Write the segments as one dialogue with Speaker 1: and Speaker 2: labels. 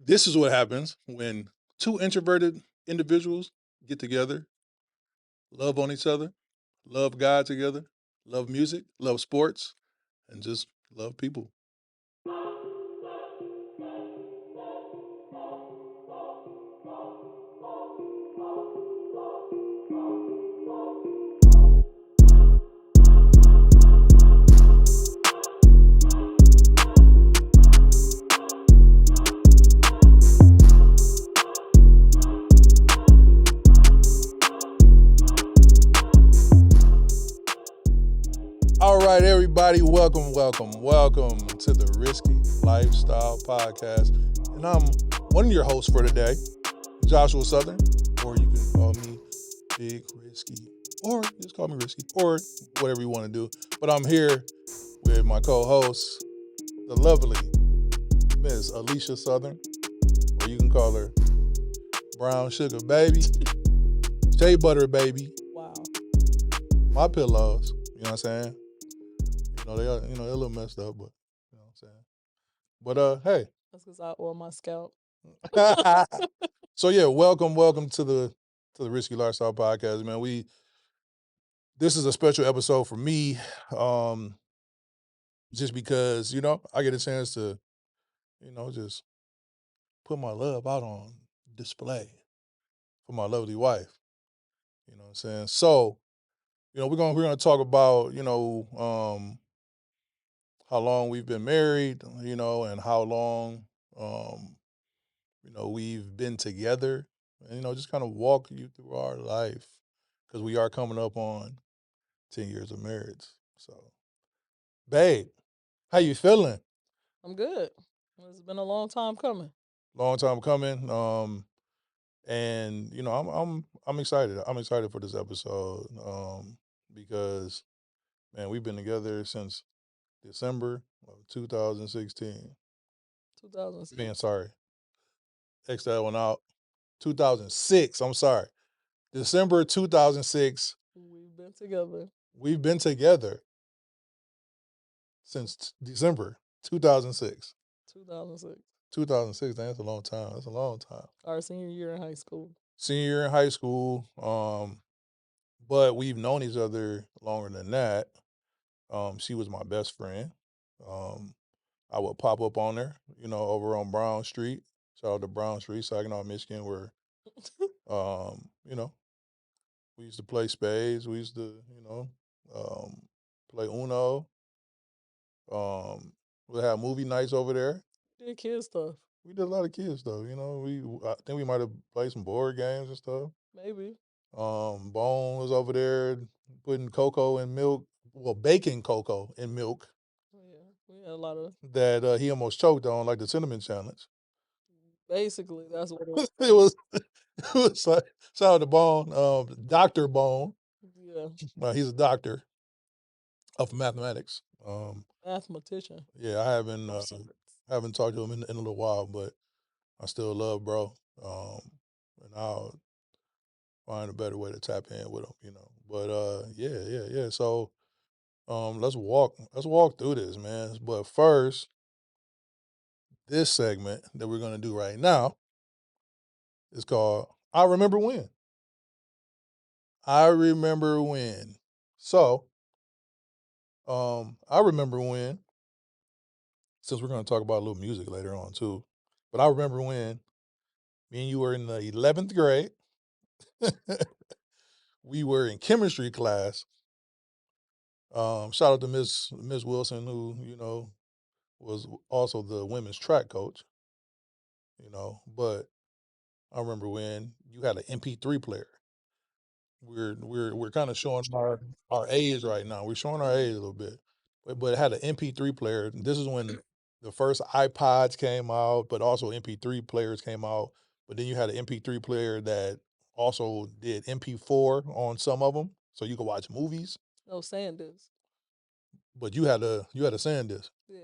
Speaker 1: This is what happens when two introverted individuals get together, love on each other, love God together, love music, love sports, and just love people. All right, everybody, welcome to the Risky Lifestyle Podcast. And I'm one of your hosts for today, Joshua Southern, or you can call me Big Risky, or just call me Risky, or whatever you want to do. But I'm here with my co-host, the lovely Miss Alicia Southern, or you can call her Brown Sugar Baby, Shea Butter Baby,
Speaker 2: Wow.
Speaker 1: my pillows. You know what I'm saying? They're a little messed up, but you know what I'm saying. But hey.
Speaker 2: That's because I oil my scalp.
Speaker 1: So yeah, welcome to the Risky Lifestyle Podcast, man. This is a special episode for me, just because I get a chance to just put my love out on display for my lovely wife. You know what I'm saying? So we're gonna talk about how long we've been married, and how long um, we've been together, and just kind of walk you through our life because we are coming up on 10 years of marriage. So, babe, how you feeling?
Speaker 2: I'm good. It's been a long time coming.
Speaker 1: Long time coming. And I'm excited. I'm excited for this episode. Because man, we've been together since December of 2016.
Speaker 2: 2006.
Speaker 1: Man, sorry. X that one out. 2006. I'm sorry. December 2006.
Speaker 2: We've been together.
Speaker 1: We've been together since December 2006.
Speaker 2: 2006.
Speaker 1: 2006, that's a long time. That's a long time.
Speaker 2: Our senior year in high school.
Speaker 1: Senior year in high school. But we've known each other longer than that. She was my best friend. I would pop up on her, over on Brown Street. Shout out to Brown Street, Saginaw, Michigan, where um, you know, we used to play spades. We used to, play Uno. We had movie nights over there.
Speaker 2: Did kid stuff.
Speaker 1: We did a lot of kids stuff. I think we might have played some board games and stuff.
Speaker 2: Maybe.
Speaker 1: Bone was over there putting cocoa in milk, well, baking cocoa in milk
Speaker 2: Yeah, we had a lot of.
Speaker 1: that he almost choked on, like the cinnamon challenge.
Speaker 2: Basically, that's what it was.
Speaker 1: It was, it was like, shout out to Bone, Dr. Bone.
Speaker 2: Yeah.
Speaker 1: He's a doctor of mathematics.
Speaker 2: Mathematician.
Speaker 1: Yeah, I haven't talked to him in a little while, but I still love bro. And I'll find a better way to tap in with him, But yeah. So let's walk through this, man. But first, this segment that we're gonna do right now is called I Remember When. I remember when. So, I remember when, since we're gonna talk about a little music later on too, but I remember when me and you were in the 11th grade. We were in chemistry class. Shout out to Miss Wilson, who was also the women's track coach. But I remember when you had an MP3 player. We're kind of showing our age right now. We're showing our age a little bit, but it had an MP3 player. This is when the first iPods came out, but also MP3 players came out. But then you had an MP3 player that also did MP4 on some of them, so you could watch movies.
Speaker 2: No SanDisk.
Speaker 1: But you had a SanDisk.
Speaker 2: Yeah.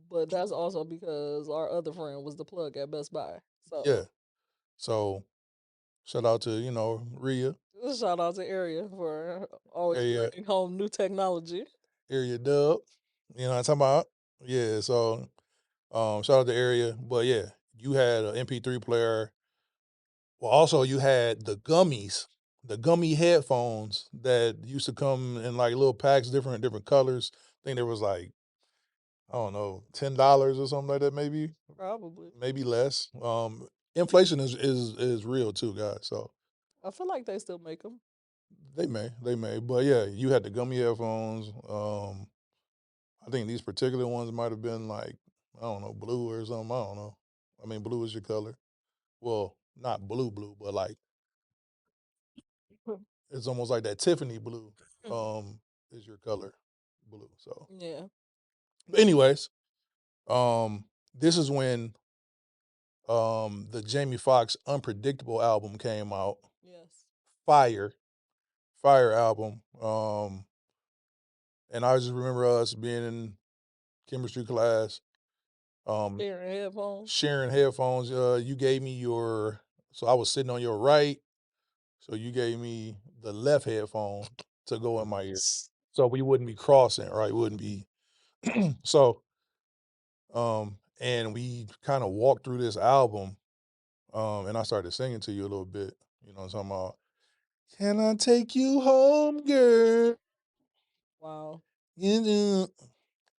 Speaker 2: But that's also because our other friend was the plug at Best Buy. So
Speaker 1: Yeah. So shout out to Rhea.
Speaker 2: Shout out to Area for always
Speaker 1: Area
Speaker 2: bringing home new technology.
Speaker 1: Area Dub. You know what I'm talking about? Yeah. So shout out to Area. But yeah, you had an MP3 player. Well, also you had the gummies, the gummy headphones that used to come in like little packs, different colors. I think there was like, I don't know, $10 or something like that,
Speaker 2: Probably.
Speaker 1: maybe less. Inflation is real too, guys. So
Speaker 2: I feel like they still make them.
Speaker 1: they may, but yeah, you had the gummy headphones. I think these particular ones might have been like, I don't know, blue or something. I don't know. I mean, blue is your color. Well, not blue, but like it's almost like that Tiffany blue. Um, is your color blue? So,
Speaker 2: Yeah.
Speaker 1: but anyways, this is when the Jamie Foxx Unpredictable album came out.
Speaker 2: Yes.
Speaker 1: Fire, fire album. And I just remember us being in chemistry class, um,
Speaker 2: Sharing headphones.
Speaker 1: sharing headphones. You gave me your, so I was sitting on your right, so you gave me the left headphone to go in my ear, so we wouldn't be crossing, right? We wouldn't be so. And we kind of walked through this album, and I started singing to you a little bit. You know what I'm talking about? Can I take you home, girl?
Speaker 2: Wow.
Speaker 1: You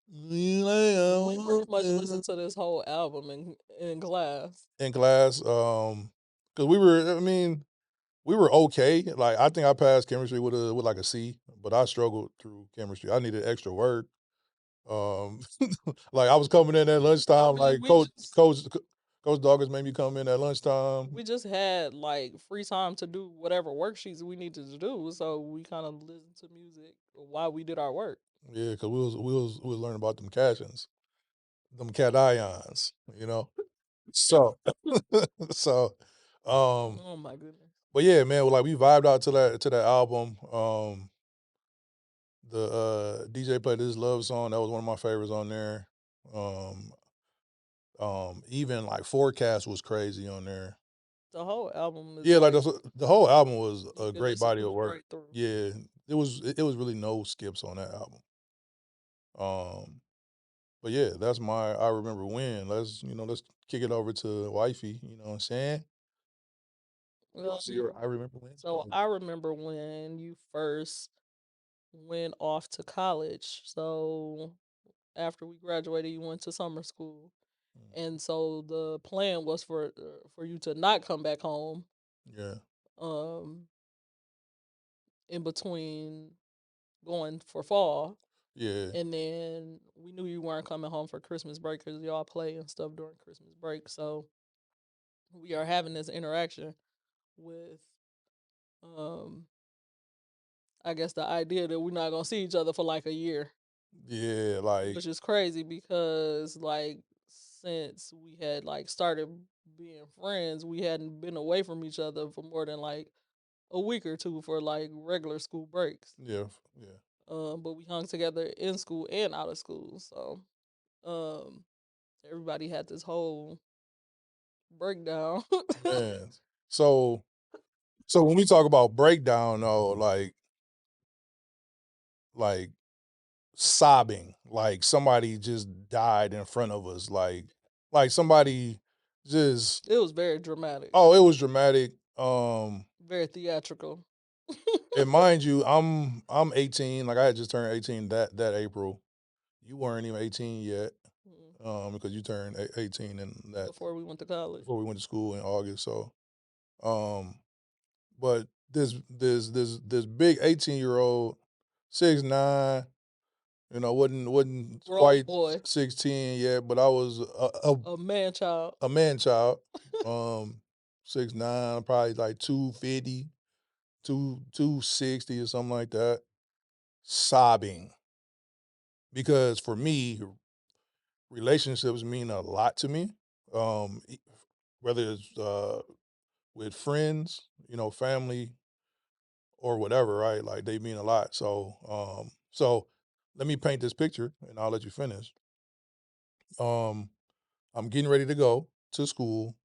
Speaker 2: We pretty much listened to this whole album in class.
Speaker 1: in class, because we were. I mean, we were okay. Like I think I passed chemistry with like a C, but I struggled through chemistry. I needed extra work. Um, like I was coming in at
Speaker 2: I
Speaker 1: lunchtime.
Speaker 2: mean,
Speaker 1: Like Coach Doggins made me come in at lunchtime.
Speaker 2: we just had like free time to do whatever worksheets we needed to do, so we kind of listened to music while we did our work.
Speaker 1: Yeah, because we was learning about them cations, them cations. You know, so so, um,
Speaker 2: Oh my goodness.
Speaker 1: but yeah, man, like we vibed out to that album. The DJ played this love song that was one of my favorites on there. Um, even like Forecast was crazy on there.
Speaker 2: The whole album is
Speaker 1: Yeah, like
Speaker 2: like
Speaker 1: the whole album was
Speaker 2: you
Speaker 1: a
Speaker 2: can
Speaker 1: great
Speaker 2: listen
Speaker 1: body
Speaker 2: to
Speaker 1: of
Speaker 2: it
Speaker 1: work.
Speaker 2: right through.
Speaker 1: Yeah, it was really no skips on that album. But yeah, that's my I remember when. Let's kick it over to wifey. You know what I'm saying? What's your
Speaker 2: Um,
Speaker 1: I remember when?
Speaker 2: so I remember when you first went off to college. So after we graduated, you went to summer school, and so the plan was for you to not come back home.
Speaker 1: Yeah,
Speaker 2: Um, in between going for fall,
Speaker 1: yeah,
Speaker 2: and then we knew you weren't coming home for Christmas break because y'all play and stuff during Christmas break. So we are having this interaction with, um, I guess the idea that we're not gonna see each other for like a year,
Speaker 1: yeah. Like
Speaker 2: which is crazy because like since we had like started being friends, we hadn't been away from each other for more than like a week or two for like regular school breaks.
Speaker 1: yeah, yeah.
Speaker 2: But we hung together in school and out of school, so um, everybody had this whole breakdown.
Speaker 1: Man, so so when we talk about breakdown though, like sobbing, like somebody just died in front of us, like somebody just
Speaker 2: It was very dramatic,
Speaker 1: oh, it was dramatic.
Speaker 2: very theatrical.
Speaker 1: And mind you, I'm 18. Like I had just turned 18 that April. You weren't even 18 yet,
Speaker 2: Mm.
Speaker 1: because you turned 18 in that
Speaker 2: Before we went to college.
Speaker 1: before we went to school in August. So, um, but this big 18-year-old, 6'9", wasn't
Speaker 2: Grown
Speaker 1: quite
Speaker 2: boy,
Speaker 1: 16 yet, but I was
Speaker 2: a man child.
Speaker 1: a man child. Um, 6'9", probably like 250, 260 or something like that, sobbing because for me, relationships mean a lot to me. Whether it's with friends, family or whatever, right? Like they mean a lot. So let me paint this picture, and I'll let you finish. Um, I'm getting ready to go to school.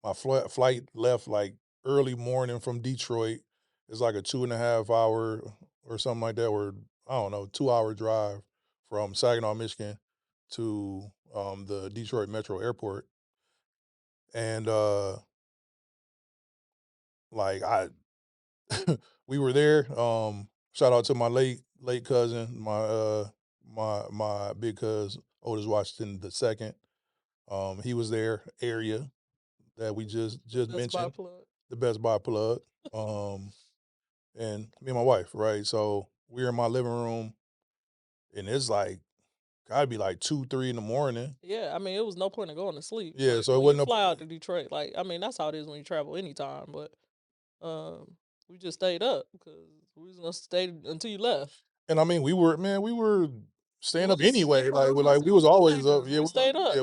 Speaker 1: My flight left like early morning from Detroit. It's like a 2.5 hour or something like that, or I don't know, 2 hour drive from Saginaw, Michigan to the Detroit Metro Airport. and like I we were there. Shout out to my late cousin, my big cousin Otis Washington the second. He was there. Area that we just
Speaker 2: Best Buy
Speaker 1: mentioned,
Speaker 2: plug.
Speaker 1: the Best Buy plug. And me and my wife, right? So we're in my living room, and it's like gotta be like 2, 3 in the morning.
Speaker 2: Yeah, I mean, it was no point in going to sleep.
Speaker 1: Yeah,
Speaker 2: Like
Speaker 1: so it
Speaker 2: when you
Speaker 1: wasn't no
Speaker 2: fly out
Speaker 1: point.
Speaker 2: to Detroit, like I mean, that's how it is when you travel anytime. But we just stayed up because we was gonna stay until you left.
Speaker 1: And I mean, we were staying up
Speaker 2: We
Speaker 1: anyway.
Speaker 2: were,
Speaker 1: Like we was always up.
Speaker 2: teenagers.
Speaker 1: Yeah,
Speaker 2: We stayed up.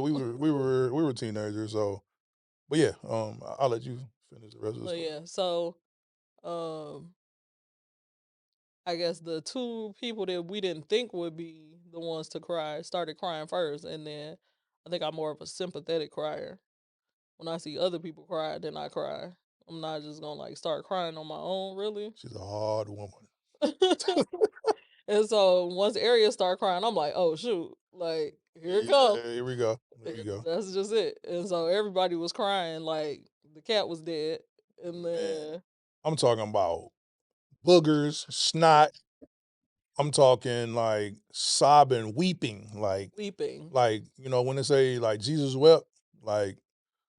Speaker 1: we were teenagers. So, but yeah, I'll let you finish the rest of the
Speaker 2: But
Speaker 1: story.
Speaker 2: yeah, so um, I guess the two people that we didn't think would be the ones to cry started crying first, and then I think I'm more of a sympathetic crier. When I see other people cry, then I cry. I'm not just gonna like start crying on my own, really.
Speaker 1: She's a hard woman.
Speaker 2: And so once Ariel started crying, I'm like, oh shoot, like here it comes.
Speaker 1: Yeah, here we go. Here we go.
Speaker 2: That's just it. And so everybody was crying, like the cat was dead, and
Speaker 1: Man,
Speaker 2: then
Speaker 1: I'm talking about boogers, snot. I'm talking like sobbing, weeping,
Speaker 2: weeping.
Speaker 1: like when they say like Jesus wept, like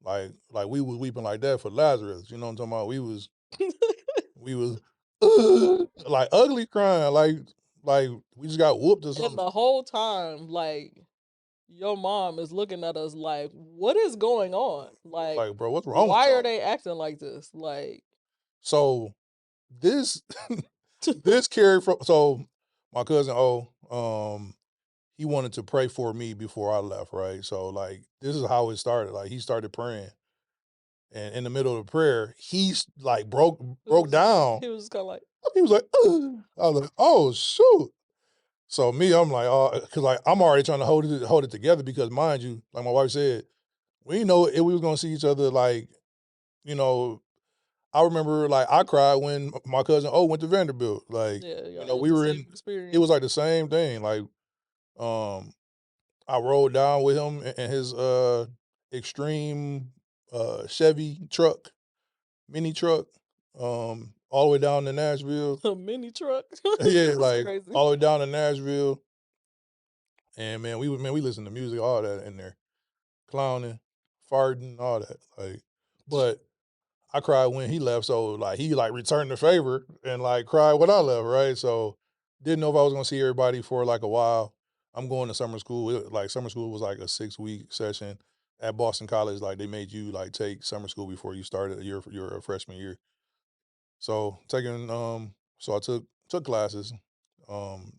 Speaker 1: we was weeping like that for Lazarus. You know what I'm talking about? We was like ugly crying, like we just got whooped or
Speaker 2: And
Speaker 1: something.
Speaker 2: the whole time, like your mom is looking at us like, what is going on? Like,
Speaker 1: Like, bro, what's wrong with
Speaker 2: why are
Speaker 1: y'all?
Speaker 2: they acting like this? Like,
Speaker 1: So this this carried from so my cousin he wanted to pray for me before I left, right? So like this is how it started. Like he started praying. And in the middle of the prayer, he's like broke down.
Speaker 2: he was kind of like,
Speaker 1: He was like, "Ugh." I was like, oh shoot. So me, I'm like, oh, because like I'm already trying to hold it together because mind you, like my wife said, we didn't know if we was gonna see each other. Like, you know, I remember like I cried when my cousin went to Vanderbilt. Like,
Speaker 2: yeah,
Speaker 1: we
Speaker 2: the
Speaker 1: were
Speaker 2: same
Speaker 1: in. It
Speaker 2: experience.
Speaker 1: was like the same thing. Like, I rode down with him in his extreme Chevy truck, mini truck, all the way down to Nashville.
Speaker 2: A mini truck.
Speaker 1: Yeah,
Speaker 2: That's
Speaker 1: like
Speaker 2: crazy.
Speaker 1: all the way down to Nashville. And we listened to music, all that in there, clowning, farting, all that. Like, but I cried when he left, so like he like returned the favor and like cried when I left, right? So didn't know if I was gonna see everybody for like a while. I'm going to summer school. Like summer school was like a 6 week session at Boston College. Like they made you like take summer school before you started your freshman year. So so I took classes. Um,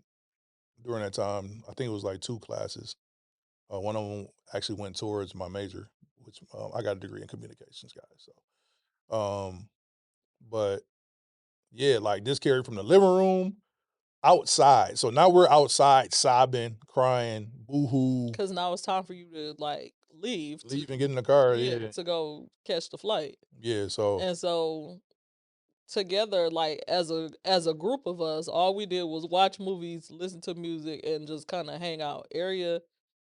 Speaker 1: during that time, I think it was like 2 classes. One of them actually went towards my major, which I got a degree in communications, guys. So, but yeah, like this carried from the living room outside. So now we're outside sobbing, crying, boohoo,
Speaker 2: Because now it's time for you to like leave to
Speaker 1: leave and get in the car.
Speaker 2: yeah
Speaker 1: Yeah,
Speaker 2: to go catch the flight.
Speaker 1: yeah. So
Speaker 2: And so together, like as a group of us, all we did was watch movies, listen to music, and just kind of hang out. Area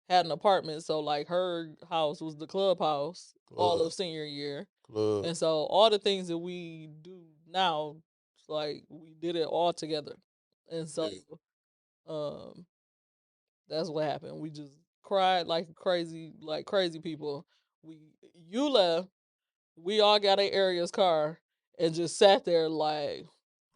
Speaker 2: had an apartment, so like her house was the clubhouse all
Speaker 1: club,
Speaker 2: of senior year.
Speaker 1: club,
Speaker 2: And so all the things that we do now, like we did it all together. And so
Speaker 1: yeah,
Speaker 2: um that's what happened. We just cried like crazy people. You left, we all got in Aria's car and just sat there like,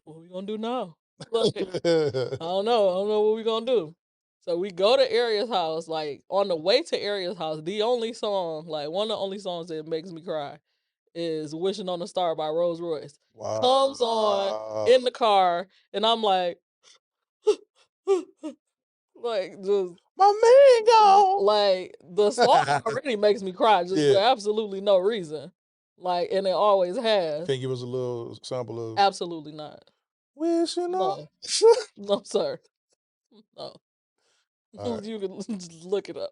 Speaker 2: what we gonna do now? Like, I don't know what we gonna do. So we go to Aria's house, like on the way to Aria's house, the only song, like one of the only songs that makes me cry is Wishing on a Star by Rolls Royce. Comes on
Speaker 1: wow,
Speaker 2: in the car, and I'm like, like just
Speaker 1: my man gone.
Speaker 2: like the song already makes me cry just
Speaker 1: Yeah,
Speaker 2: for absolutely no reason. Like, and it always has.
Speaker 1: can you give us a little sample of
Speaker 2: Absolutely not.
Speaker 1: wishing on?
Speaker 2: No, no, sir. No.
Speaker 1: All right,
Speaker 2: You can just look it up.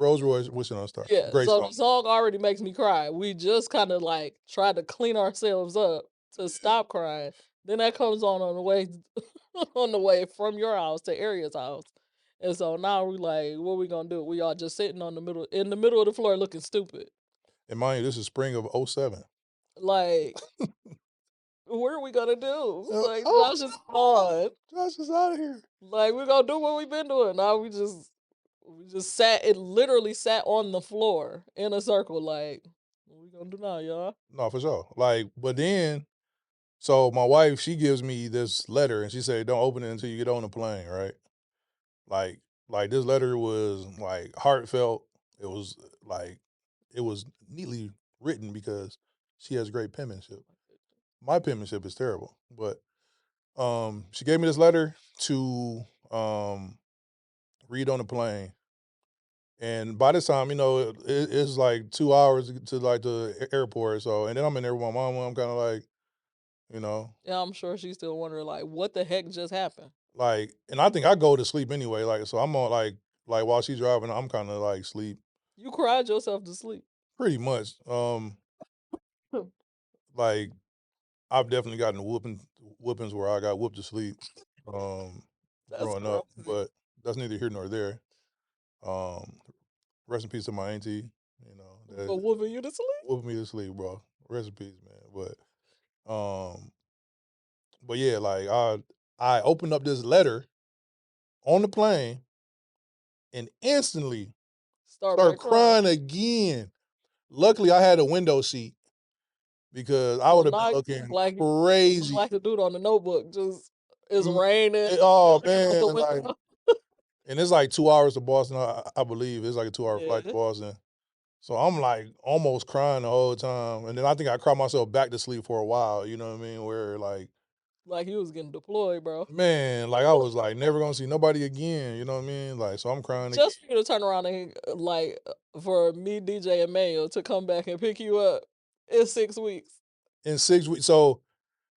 Speaker 1: Rolls Royce, wishing on a star.
Speaker 2: Yeah,
Speaker 1: Great
Speaker 2: so the
Speaker 1: song.
Speaker 2: song already makes me cry. We just kind of like try to clean ourselves up to stop crying. Then that comes on the way on the way from your house to Aria's house. And so now we like, what we gonna do? We all just sitting on the middle in the middle of the floor looking stupid.
Speaker 1: And mind you, this is spring of '07.
Speaker 2: Like, what are we gonna do? Like,
Speaker 1: Oh,
Speaker 2: Josh is gone.
Speaker 1: Josh is out of here.
Speaker 2: Like, we're gonna do what we've been doing. Now we just sat. It literally sat on the floor in a circle. Like, what we gonna do now, y'all?
Speaker 1: No, for sure. Like, but then, so my wife, she gives me this letter and she said, don't open it until you get on the plane, right? Like, like this letter was like heartfelt. It was like, it was neatly written because she has great penmanship. My penmanship is terrible, but she gave me this letter to read on the plane. And by this time, it's like 2 hours to like the airport. So, and then I'm in there with my mama. I'm kind of like, you know,
Speaker 2: Yeah, I'm sure she's still wondering, like, what the heck just happened?
Speaker 1: like, and I think I go to sleep anyway. Like, so I'm on like while she's driving, I'm kind of like sleep
Speaker 2: You cried yourself to sleep.
Speaker 1: pretty much. Like I've definitely gotten whoopings where I got whooped to sleep,
Speaker 2: That's
Speaker 1: growing up,
Speaker 2: crazy.
Speaker 1: but that's neither here nor there. Um, Rest in peace to my auntie, that
Speaker 2: For whooping you to sleep?
Speaker 1: whooped me to sleep, bro. Rest in peace, man. Um, but yeah, like I opened up this letter on the plane and instantly
Speaker 2: Start
Speaker 1: start
Speaker 2: back crying.
Speaker 1: crying again. Luckily, I had a window seat because I
Speaker 2: So
Speaker 1: would have been
Speaker 2: now
Speaker 1: looking
Speaker 2: you look
Speaker 1: crazy.
Speaker 2: like the dude on the Notebook. Just it's
Speaker 1: Mm,
Speaker 2: raining. You're
Speaker 1: Oh
Speaker 2: looking out
Speaker 1: man,
Speaker 2: the
Speaker 1: like,
Speaker 2: window.
Speaker 1: and it's like 2 hours to Boston. I believe it's like a 2 hour flight to
Speaker 2: Yeah,
Speaker 1: Boston. So I'm like almost crying the whole time, and then I think I cried myself back to sleep for a while. You know what I mean? Where like,
Speaker 2: like he was getting deployed, bro.
Speaker 1: man, like I was like never gonna see nobody again. You know what I mean? Like, so I'm crying again
Speaker 2: Just for you to turn around and for me, DJ and Mayo to come back and pick you up in 6 weeks.
Speaker 1: in 6 weeks. So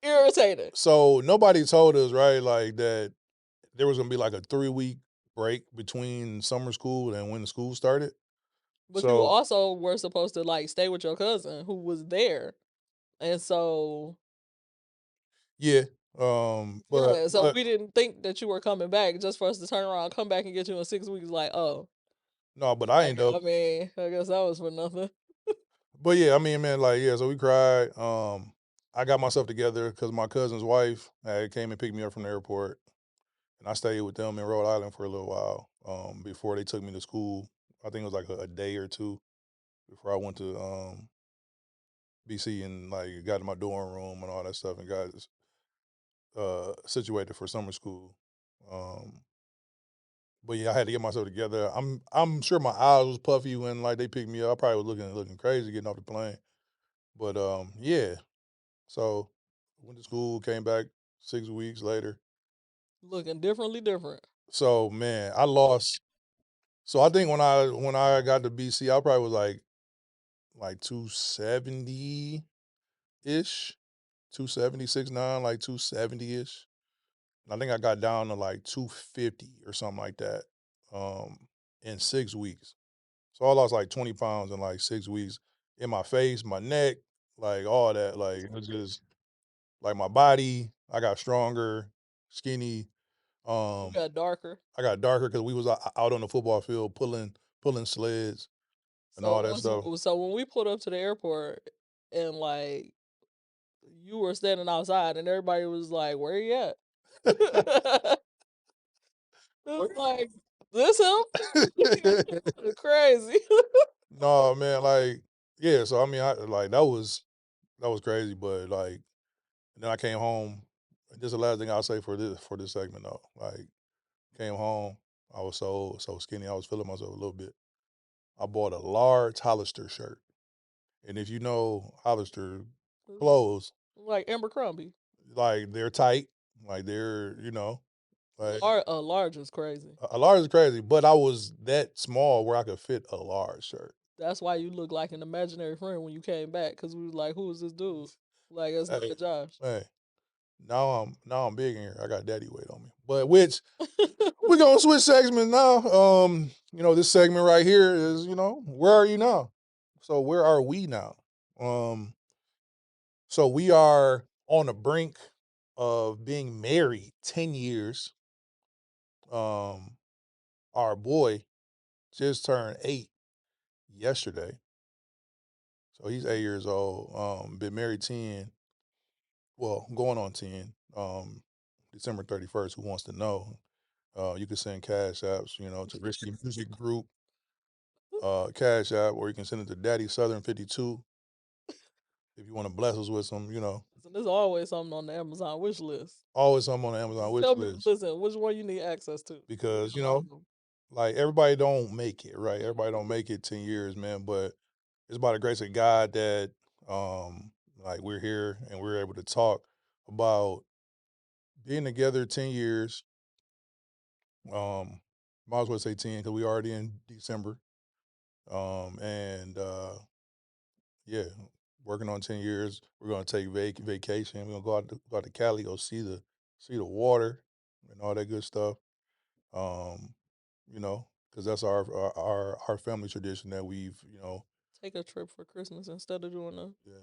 Speaker 2: Irritating.
Speaker 1: nobody told us, right, like that there was gonna be like a 3 week break between summer school and when the school started.
Speaker 2: But you
Speaker 1: So
Speaker 2: also were supposed to like stay with your cousin who was there. And so
Speaker 1: yeah,
Speaker 2: yeah, so
Speaker 1: but
Speaker 2: we didn't think that you were coming back just for us to turn around, come back and get you in 6 weeks, like, oh,
Speaker 1: no, but I end up.
Speaker 2: I mean, I guess that was for nothing.
Speaker 1: But yeah, I mean, man, like yeah, so we cried. I got myself together because my cousin's wife had came and picked me up from the airport, and I stayed with them in Rhode Island for a little while. Before they took me to school, I think it was like a day or two before I went to BC and like got in my dorm room and all that stuff and got situated for summer school. Um, but yeah, I had to get myself together. I'm sure my eyes was puffy when like they picked me up. I probably was looking crazy getting off the plane. But yeah. So went to school, came back 6 weeks later.
Speaker 2: Looking differently different.
Speaker 1: So man, I lost. So I think when I got to BC, I probably was like 270 ish, 276 9, like 270 ish. And I think I got down to like 250 or something like that, in 6 weeks. So I lost like 20 pounds in like 6 weeks in my face, my neck, like all that. Like it was just like my body. I got stronger, skinny.
Speaker 2: You
Speaker 1: Um,
Speaker 2: got darker.
Speaker 1: I got darker because we was out on the football field pulling sleds and
Speaker 2: So
Speaker 1: all that stuff.
Speaker 2: when we pulled up to the airport and like you were standing outside and everybody was like, "Where you at?" It's like, this him? Crazy.
Speaker 1: No, man, like yeah. So I mean, I like that was crazy, but like then I came home. This is the last thing I'll say for this segment though. Like came home, I was so skinny. I was feeling myself a little bit. I bought a large Hollister shirt, and if you know Hollister clothes,
Speaker 2: Like Amber Crombie.
Speaker 1: like they're tight, like they're like
Speaker 2: A large is crazy.
Speaker 1: a large is crazy, but I was that small where I could fit a large shirt.
Speaker 2: That's why you look like an imaginary friend when you came back, because we was like, who is this dude? Like, it's
Speaker 1: Hey,
Speaker 2: not Josh.
Speaker 1: hey, now I'm big in here. I got daddy weight on me, but which we're gonna switch segments now. This segment right here is where are you now? So where are we now? Um, so we are on the brink of being married 10 years. Um, our boy just turned 8 yesterday. So he's 8 years old. Been married 10. Well, going on 10. December 31st. Who wants to know? You can send cash apps, to Risky Music Group cash app, or you can send it to Daddy Southern 52 if you want to bless us with some.
Speaker 2: So there's always something on the Amazon wish list.
Speaker 1: Always something on the Amazon
Speaker 2: Just
Speaker 1: wish
Speaker 2: tell me,
Speaker 1: list
Speaker 2: listen, which one you need access to?
Speaker 1: because
Speaker 2: Um,
Speaker 1: like everybody don't make it, right? Everybody don't make it 10 years, man. But it's by the grace of God that like we're here and we're able to talk about being together 10 years. Might as well say 10 because we already in December. And yeah, working on 10 years. We're gonna take vacation. We're gonna go out to Cali, go see the water and all that good stuff. Um, because that's our family tradition that we've.
Speaker 2: take a trip for Christmas instead of doing
Speaker 1: Yeah,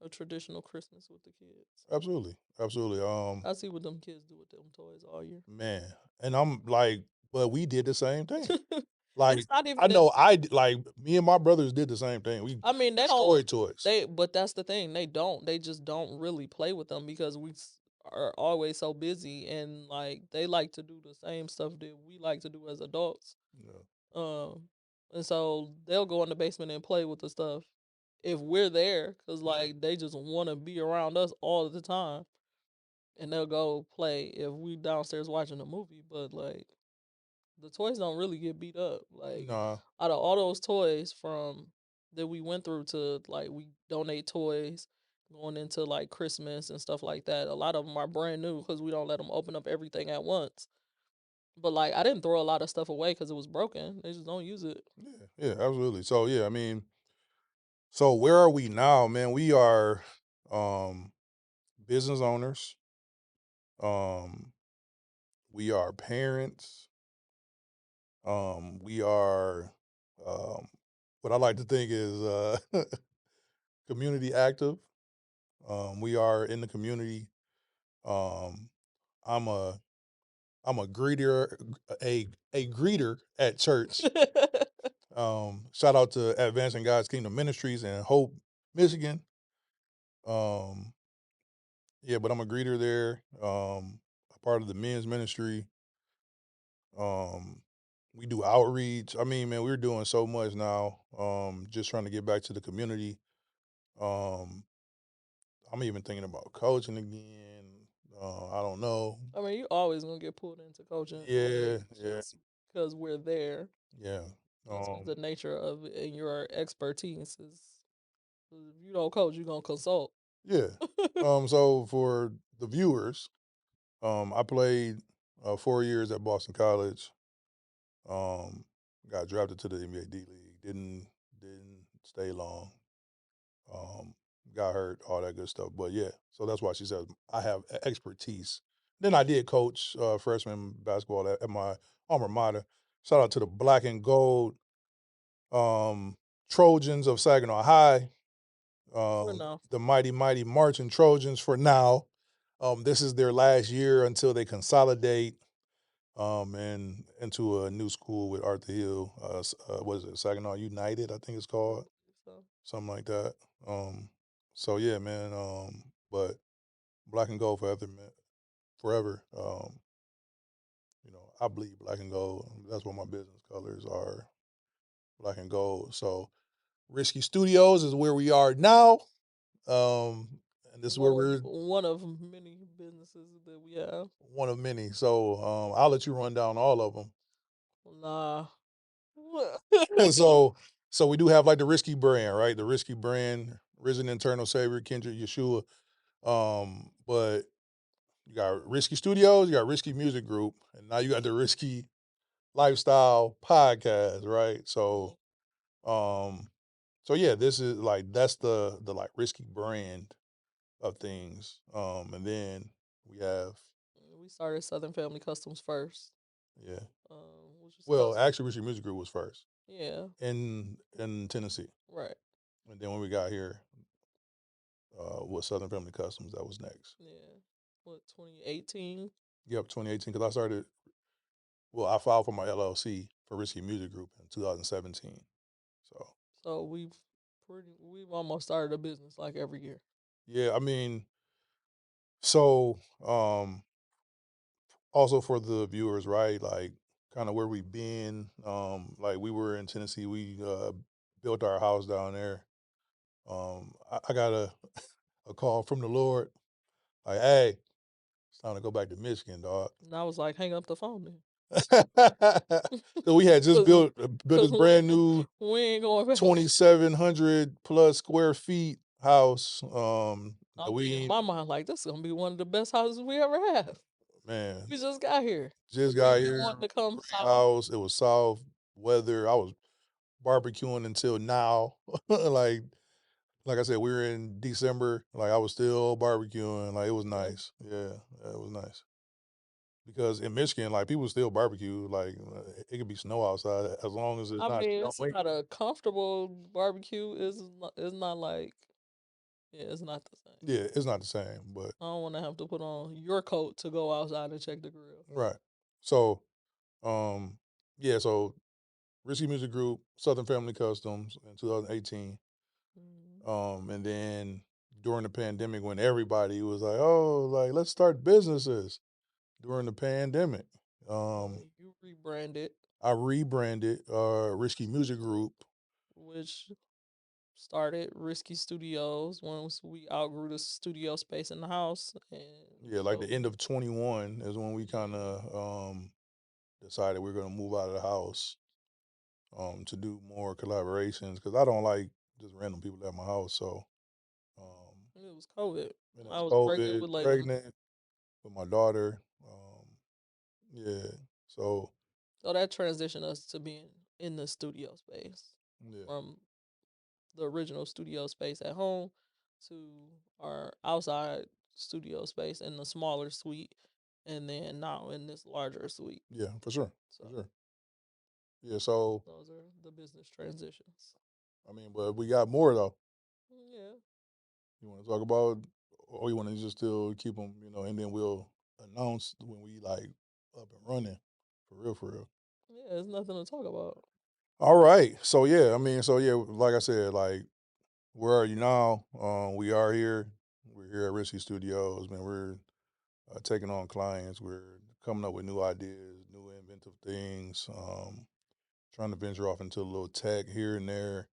Speaker 2: a traditional Christmas with the kids.
Speaker 1: absolutely, absolutely.
Speaker 2: I see what them kids do with them toys all year.
Speaker 1: Man, and I'm like, but we did the same thing. Like,
Speaker 2: It's not even
Speaker 1: I
Speaker 2: that.
Speaker 1: know like me and my brothers did the same thing. We
Speaker 2: I mean, they don't.
Speaker 1: destroyed toys.
Speaker 2: But that's the thing. They don't. They just don't really play with them because are always so busy, and like they like to do the same stuff that we like to do as adults.
Speaker 1: Yeah,
Speaker 2: Um, and so they'll go in the basement and play with the stuff if we're there, cause like they just want to be around us all the time, and they'll go play if we downstairs watching a movie. But like the toys don't really get beat up. Like
Speaker 1: nah,
Speaker 2: out of all those toys from that we went through to like we donate toys going into like Christmas and stuff like that. A lot of them are brand new because we don't let them open up everything at once. But like I didn't throw a lot of stuff away because it was broken. They just don't use it.
Speaker 1: yeah, yeah, absolutely. So yeah, I mean, so where are we now, man? We are um business owners. Um, we are parents. We are um what I like to think is community active. We are in the community. Um, I'm a I'm a greeter, a greeter at church. Shout out to Advancing God's Kingdom Ministries in Hope, Michigan. Um, yeah, but I'm a greeter there. A part of the men's ministry. Um, we do outreach. I mean, man, we're doing so much now. Just trying to get back to the community. Um, I'm even thinking about coaching again. I don't know.
Speaker 2: I mean, you always gonna get pulled into coaching,
Speaker 1: Yeah,
Speaker 2: but
Speaker 1: yeah,
Speaker 2: just because we're there,
Speaker 1: yeah.
Speaker 2: that's just
Speaker 1: Um,
Speaker 2: the nature of it, and your expertise is. If you don't coach, you're gonna consult.
Speaker 1: yeah. So for the viewers, I played 4 years at Boston College. Um, got drafted to the NBA D League. Didn't stay long. Um, got hurt, all that good stuff. But yeah, so that's why she says I have expertise. Then I did coach freshman basketball at my alma mater. Shout out to the black and gold um, Trojans of Saginaw High,
Speaker 2: For now,
Speaker 1: the mighty, mighty marching Trojans for now. This is their last year until they consolidate and into a new school with Arthur Hill. What is it? Saginaw United, I think it's called,
Speaker 2: so
Speaker 1: something like that. Um, so yeah, man. But black and gold forever, man. Forever. I bleed black and gold. That's what my business colors are, black and gold. So Risky Studios is where we are now. Um, and this is where we're
Speaker 2: one of many businesses that we have.
Speaker 1: one of many. So I'll let you run down all of them.
Speaker 2: Nah.
Speaker 1: so so we do have like the Risky brand, right? The Risky brand, Risen Eternal Savior, Kendrick, Yeshua. But you got Risky Studios, you got Risky Music Group, and now you got the Risky Lifestyle Podcast, right? Um, so yeah, this is like that's the like Risky brand of things. And then we have
Speaker 2: We started Southern Family Customs first,
Speaker 1: yeah.
Speaker 2: which is
Speaker 1: Well,
Speaker 2: custom.
Speaker 1: actually, Risky Music Group was first
Speaker 2: Yeah,
Speaker 1: in Tennessee,
Speaker 2: right.
Speaker 1: and then when we got here, with Southern Family Customs, that was next.
Speaker 2: Yeah. What, 2018?
Speaker 1: Yep, 2018. Because I started. Well, I filed for my LLC for Risky Music Group in 2017. So
Speaker 2: So we've We've almost started a business like every year.
Speaker 1: Yeah, I mean, so also for the viewers, right? Like kind of where we've been. Like we were in Tennessee, we built our house down there. I got a call from the Lord, like, hey, it's time to go back to Michigan, dog.
Speaker 2: And I was like, hang up the phone then.
Speaker 1: So we had just
Speaker 2: Cause,
Speaker 1: built this
Speaker 2: cause
Speaker 1: brand new
Speaker 2: we ain't going back.
Speaker 1: 2,700 plus square feet house. That
Speaker 2: I'm
Speaker 1: we
Speaker 2: thinking in
Speaker 1: ain't,
Speaker 2: my mind, like, this is gonna be one of the best houses we ever have.
Speaker 1: man,
Speaker 2: We just got here.
Speaker 1: just got
Speaker 2: We've been
Speaker 1: here,
Speaker 2: wanting to come
Speaker 1: great
Speaker 2: south.
Speaker 1: house. It was south weather. I was barbecuing until now. Like I said, we were in December. Like I was still barbecuing. Like it was
Speaker 2: Yeah.
Speaker 1: nice. Yeah, it was nice. Because in Michigan, like people still barbecue. Like it could be snow outside as long as it's
Speaker 2: I
Speaker 1: not
Speaker 2: mean, it's
Speaker 1: snowing.
Speaker 2: not a comfortable barbecue. It's not like, yeah, it's not the same.
Speaker 1: Yeah, it's not the same, but
Speaker 2: I don't want to have to put on your coat to go outside and check the grill.
Speaker 1: right. So, um, yeah. So Risky Music Group, Southern Family Customs in 2018.
Speaker 2: Mm.
Speaker 1: And then during the pandemic, when everybody was like, "Oh, like let's start businesses," during the pandemic, um,
Speaker 2: You rebranded,
Speaker 1: I rebranded Risky Music Group.
Speaker 2: which started Risky Studios once we outgrew the studio space in the house, and
Speaker 1: Yeah, like
Speaker 2: so
Speaker 1: the end of 21 is when we kind of decided we're gonna move out of the house to do more collaborations because I don't like just random people at my house. So, um,
Speaker 2: it was COVID.
Speaker 1: and it
Speaker 2: I
Speaker 1: was
Speaker 2: was pregnant
Speaker 1: COVID,
Speaker 2: with Layla,
Speaker 1: pregnant with my daughter. Yeah, so
Speaker 2: so that transitioned us to being in the studio space
Speaker 1: yeah,
Speaker 2: from the original studio space at home to our outside studio space in the smaller suite, and then now in this larger suite.
Speaker 1: yeah, for sure,
Speaker 2: So
Speaker 1: for sure. Yeah, so
Speaker 2: those are the business transitions.
Speaker 1: I mean, but we got more though.
Speaker 2: Yeah,
Speaker 1: You want to talk about, or you want to just still keep them, and then we'll announce when we like up and running, for real, for real.
Speaker 2: yeah, there's nothing to talk about.
Speaker 1: All right, so yeah, I mean, so yeah, like I said, like where are you now? We are here. We're here at Risky Studios, man. We're taking on clients. We're coming up with new ideas, new inventive things. Trying to venture off into a little tech here and there.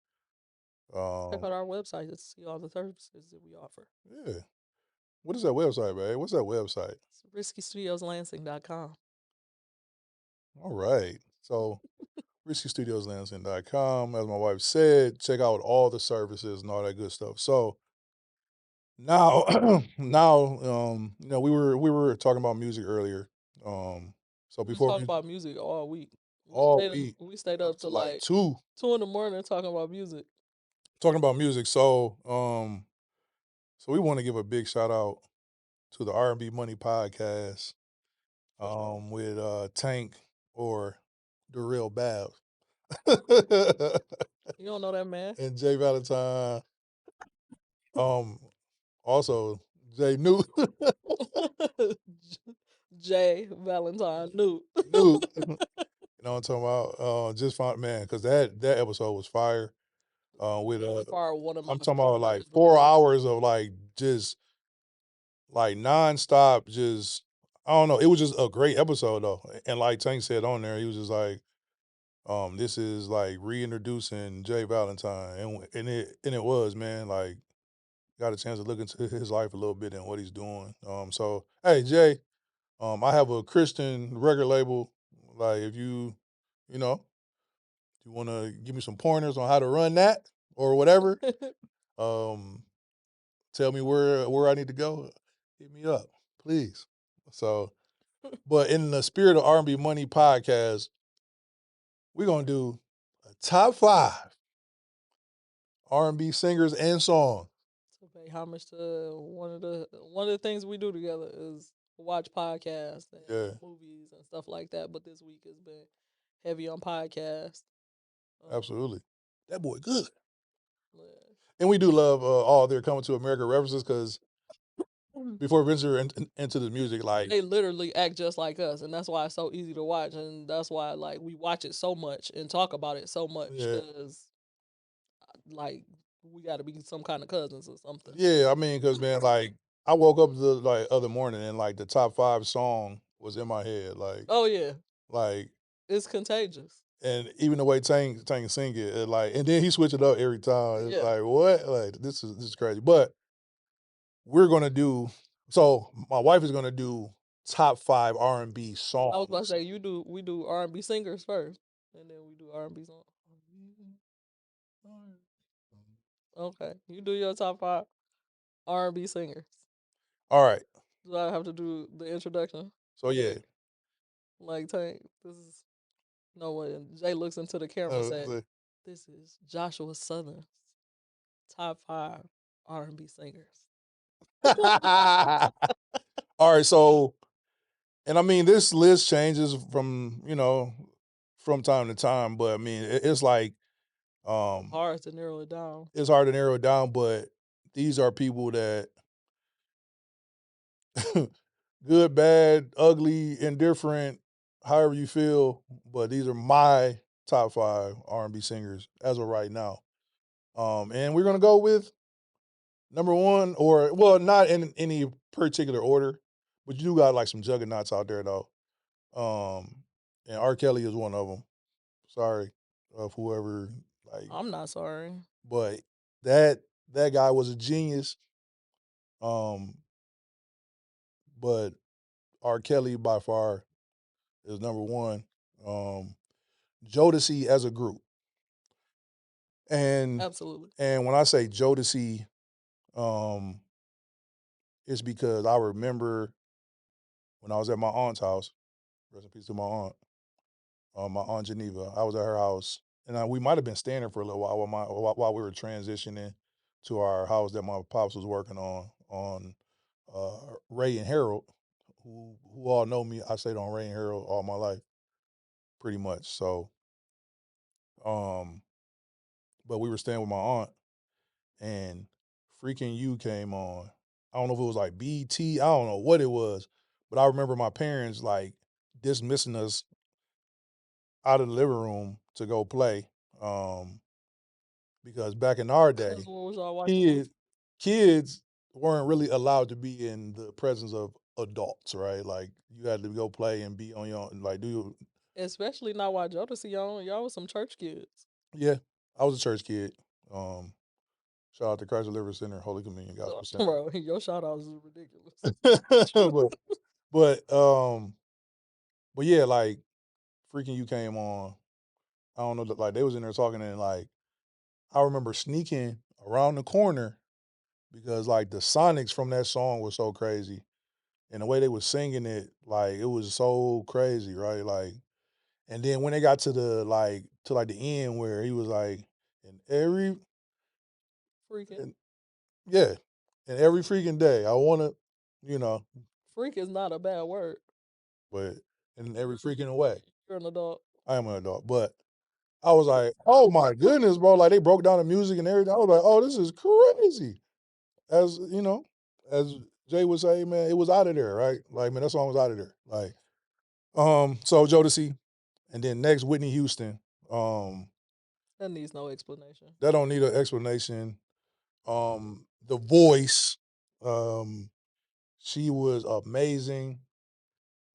Speaker 2: Check
Speaker 1: Um,
Speaker 2: out our website to see all the services that we offer.
Speaker 1: yeah. What is that website, man? What's that website?
Speaker 2: It's riskystudiolansing.com.
Speaker 1: All right. So riskystudioslandsing.com. As my wife said, check out all the services and all that good stuff. So now now we were talking about music earlier. So
Speaker 2: We was
Speaker 1: before
Speaker 2: talking
Speaker 1: we
Speaker 2: about music all week.
Speaker 1: all week
Speaker 2: We stayed
Speaker 1: up
Speaker 2: up
Speaker 1: to
Speaker 2: to
Speaker 1: like
Speaker 2: like 2 in the morning talking about music.
Speaker 1: talking about music. So we want to give a big shout out to the R&B Money podcast
Speaker 2: For sure.
Speaker 1: with Tank or the real Bav.
Speaker 2: You don't know that man?
Speaker 1: And Jay Valentine. Um, also Jay New
Speaker 2: Jay Valentine Newt.
Speaker 1: New. You know what I'm talking about? Just fine, man, because that episode was fire. With
Speaker 2: By far one of my
Speaker 1: I'm talking about
Speaker 2: favorite
Speaker 1: like four
Speaker 2: episodes.
Speaker 1: hours of like just like nonstop. Just I don't know. It was just a great episode though, and like Tank said on there, he was just like, this is like reintroducing Jay Valentine, and it was, man, like got a chance to look into his life a little bit and what he's doing. So hey Jay, I have a Christian record label. Like if you know, you want to give me some pointers on how to run that or whatever, um, tell me where I need to go. Hit me up, please. So, but in the spirit of R&B Money podcast, we're gonna do a top 5 R&B singers and songs.
Speaker 2: To pay homage to one of the things we do together is watch podcasts and
Speaker 1: Yeah,
Speaker 2: movies and stuff like that. But this week has been heavy on podcasts.
Speaker 1: absolutely. That boy good.
Speaker 2: Yeah.
Speaker 1: And we do love all their Coming to America references because before we venture into the music, like,
Speaker 2: They literally act just like us, and that's why it's so easy to watch, and that's why like we watch it so much and talk about it so much
Speaker 1: yeah,
Speaker 2: because like we got to be some kind of cousins or something.
Speaker 1: Yeah, I mean, because man, like I woke up the like other morning and like the top 5 song was in my head,
Speaker 2: Oh yeah,
Speaker 1: like,
Speaker 2: it's contagious.
Speaker 1: and even the way Tank sing it, like, and then he switch it up every time. It's
Speaker 2: Yeah,
Speaker 1: like what, like this is crazy. But we're gonna do so. My wife is gonna do top 5 R&B
Speaker 2: I was about to
Speaker 1: songs.
Speaker 2: say we do R&B singers first, and then we do R&B songs. Okay, you do your top 5 R&B singers.
Speaker 1: All right.
Speaker 2: Do I have to do the introduction?
Speaker 1: So yeah,
Speaker 2: Like Tank, this is no way. And Jay looks into the camera and said,
Speaker 1: uh,
Speaker 2: "This is Joshua Southern's top 5 R&B singers."
Speaker 1: all right. So, and I mean, this list changes from from time to time, but I mean, it's like um,
Speaker 2: Hard to narrow it down.
Speaker 1: it's hard to narrow it down. But these are people that good, bad, ugly, indifferent, however you feel. But these are my top 5 R&B singers as of right now. And we're gonna go with number one, or well, not in any particular order, but you do got like some juggernauts out there though. Um, and R. Kelly is one of them. Sorry, of whoever like,
Speaker 2: I'm not sorry.
Speaker 1: but that that guy was a genius. Um, but R. Kelly by far is number one. Um, Jodeci as a group, and
Speaker 2: Absolutely.
Speaker 1: and when I say Jodeci, um, it's because I remember when I was at my aunt's house. Rest in peace to my aunt Geneva. I was at her house, and we might have been staying there for a little while while we were transitioning to our house that my pops was working on Ray and Harold, who all know me. I stayed on Ray and Harold all my life, pretty much. So, um, but we were staying with my aunt, and Freaking You came on. I don't know if it was like BT. I don't know what it was, but I remember my parents like dismissing us out of the living room to go play. Um, because back in our day,
Speaker 2: Because what was y'all watching?
Speaker 1: kids kids weren't really allowed to be in the presence of adults, right? Like you had to go play and be on your own, like do you
Speaker 2: Especially not while Jodeci on. Y'all was some church kids.
Speaker 1: yeah. I was a church kid. Um, Shout out to Christ Deliverance Center, Holy Communion Gospel Center.
Speaker 2: Bro, your shout outs is ridiculous.
Speaker 1: but but but yeah, like Freaking You came on. I don't know, like they was in there talking, and like I remember sneaking around the corner because like the sonics from that song was so crazy, and the way they was singing it, like it was so crazy, right? Like, and then when they got to the end where he was like, and
Speaker 2: Freaking.
Speaker 1: and yeah, and every freaking day I wanna, you know,
Speaker 2: Freak is not a bad word.
Speaker 1: but in every freaking way,
Speaker 2: You're an adult.
Speaker 1: I am an adult, but I was like, oh my goodness, bro! Like they broke down the music and everything. I was like, oh, this is crazy. As you know, as Jay would say, man, it was out of there, right? Like, man, that song was out of there. Like, so Jodeci, and then next Whitney Houston. Um,
Speaker 2: That needs no explanation.
Speaker 1: that don't need an explanation. The voice, um, she was amazing.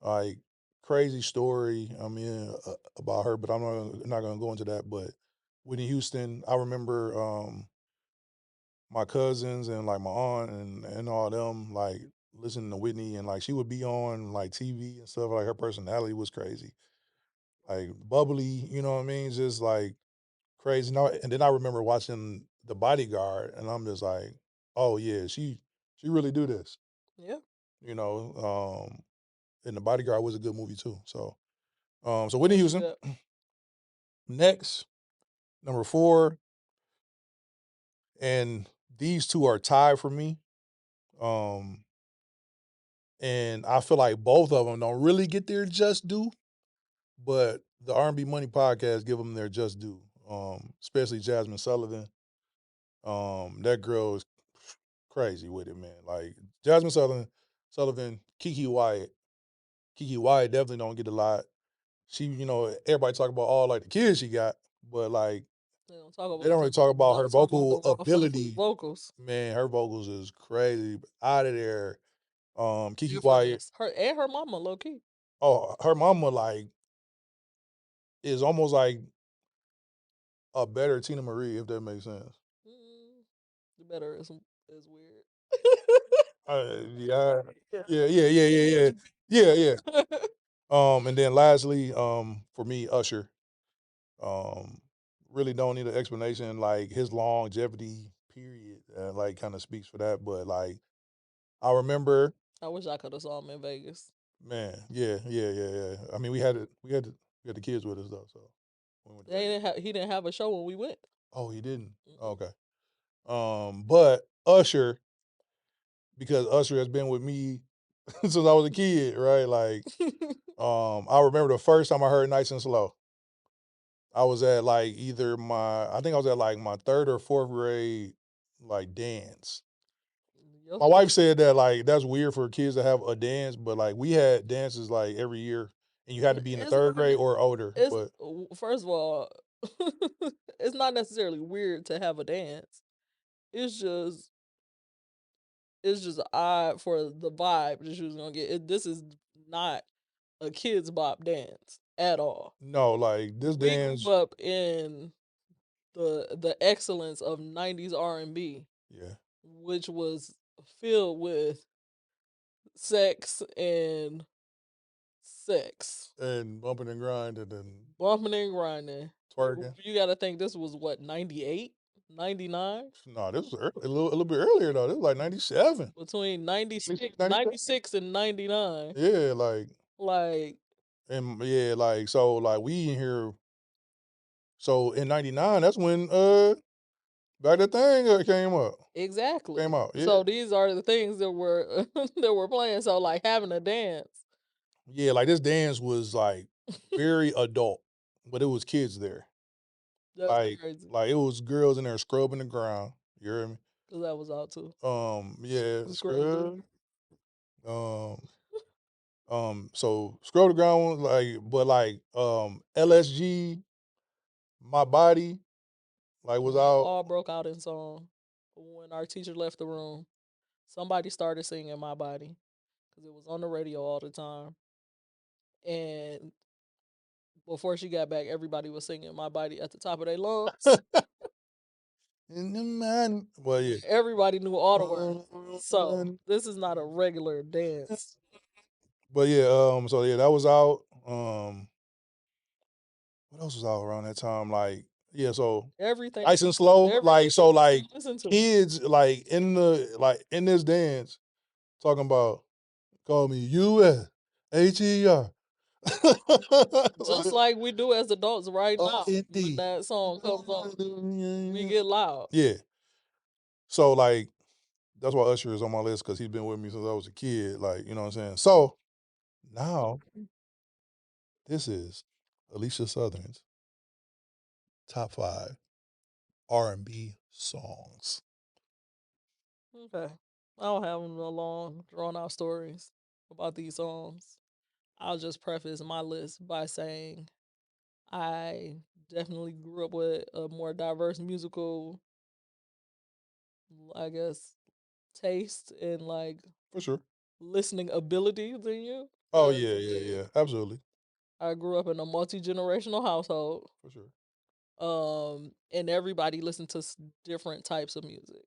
Speaker 1: Like crazy story. I mean, about her, but I'm not gonna go into that. But Whitney Houston, I remember my cousins and like my aunt and all them like listening to Whitney, and like she would be on like TV and stuff. Like her personality was crazy, like bubbly. You know what I mean? Just like crazy. No, and then I remember watching The Bodyguard, and I'm just like, oh yeah, she really do this.
Speaker 2: Yeah.
Speaker 1: You know, and The Bodyguard was a good movie too. So Whitney
Speaker 2: Yes, you
Speaker 1: Houston
Speaker 2: did.
Speaker 1: next, number 4, and these two are tied for me. Um, and I feel like both of them don't really get their just due, but the R&B Money podcast give them their just due. Especially Jasmine Sullivan. That girl is crazy with it, man. Like Jasmine Sullivan, Kiki Wyatt. Kiki Wyatt definitely don't get a lot. She, everybody talk about all like the kids she got, but like
Speaker 2: They don't talk
Speaker 1: They
Speaker 2: about
Speaker 1: don't really talk about her
Speaker 2: the
Speaker 1: vocal
Speaker 2: raw
Speaker 1: ability.
Speaker 2: vocals.
Speaker 1: Man, her vocals is crazy. Out of there. Kiki Wyatt.
Speaker 2: Effortless. Her and her mama, low key.
Speaker 1: Oh, her mama like is almost like a better Tina Marie, if that makes sense.
Speaker 2: Mm, the better is weird.
Speaker 1: Yeah,
Speaker 2: Yeah.
Speaker 1: yeah. And then lastly, for me, Usher. Um, really don't need an explanation. Like his longevity period, like kind of speaks for that. But like I remember,
Speaker 2: I wish I could have saw him in Vegas.
Speaker 1: man, yeah. I mean, we had the kids with us though, so we went to Vegas.
Speaker 2: He didn't have a show when we went.
Speaker 1: Oh, he didn't.
Speaker 2: Mm-mm.
Speaker 1: Okay. But Usher, because Usher has been with me since I was a kid, right? Like, I remember the first time I heard "Nice and Slow." I was at like I think I was at like my third or fourth grade, like dance.
Speaker 2: Your
Speaker 1: My wife
Speaker 2: story
Speaker 1: said that like that's weird for kids to have a dance, but like we had dances like every year, and you had to be in the
Speaker 2: it's
Speaker 1: third
Speaker 2: not.
Speaker 1: grade or older.
Speaker 2: It's
Speaker 1: But
Speaker 2: first of all, it's not necessarily weird to have a dance. It's just odd for the vibe that she was gonna get. This is not a kids bop dance at all.
Speaker 1: no, like this
Speaker 2: We grew
Speaker 1: dance,
Speaker 2: up in the excellence of '90s R&B,
Speaker 1: yeah,
Speaker 2: which was filled with sex and sex,
Speaker 1: and bumping and grinding and
Speaker 2: bumping and grinding.
Speaker 1: twerking.
Speaker 2: You got to think this was what 98, 99,
Speaker 1: No, this was early, a little bit earlier though. This was like 97,
Speaker 2: between 96,
Speaker 1: 97.
Speaker 2: 96 and 99.
Speaker 1: Yeah, like
Speaker 2: Like
Speaker 1: and yeah, like so like we in here. So in '99, that's when Back That Thing came up.
Speaker 2: exactly.
Speaker 1: Came out, yeah.
Speaker 2: So these are the things that were that were playing. So like having a dance.
Speaker 1: Yeah, like this dance was like very adult, but it was kids there.
Speaker 2: That's
Speaker 1: Like
Speaker 2: crazy
Speaker 1: like it was girls in there scrubbing the ground. You hear me?
Speaker 2: because that was out too.
Speaker 1: Yeah,
Speaker 2: Scrub.
Speaker 1: scrub. Um, so scrub the ground like, but like LSG, my body, like was
Speaker 2: We
Speaker 1: out.
Speaker 2: all broke out in song when our teacher left the room. Somebody started singing "My Body" because it was on the radio all the time. And before she got back, everybody was singing "My Body" at the top of their lungs.
Speaker 1: In the man, well, yeah.
Speaker 2: Everybody knew all the words. So this is not a regular dance.
Speaker 1: But yeah, so yeah, that was out. What else was out around that time? Like, yeah, so
Speaker 2: Everything,
Speaker 1: Nice and Slow.
Speaker 2: everything
Speaker 1: Like, so like
Speaker 2: you listen to.
Speaker 1: kids like in this dance talking about call me USHER.
Speaker 2: Just like we do as adults right now. When
Speaker 1: indeed.
Speaker 2: that song comes on, we get loud.
Speaker 1: Yeah. So like that's why Usher is on my list because he's been with me since I was a kid. Like, you know what I'm saying? So now this is Alicia Southern's top 5 R&B songs.
Speaker 2: Okay. I don't have no long, drawn out stories about these songs. I'll just preface my list by saying I definitely grew up with a more diverse musical, I guess, taste and like
Speaker 1: For sure.
Speaker 2: listening ability than you.
Speaker 1: Oh yeah. Absolutely.
Speaker 2: I grew up in a multi generational household,
Speaker 1: For sure.
Speaker 2: and everybody listened to different types of music.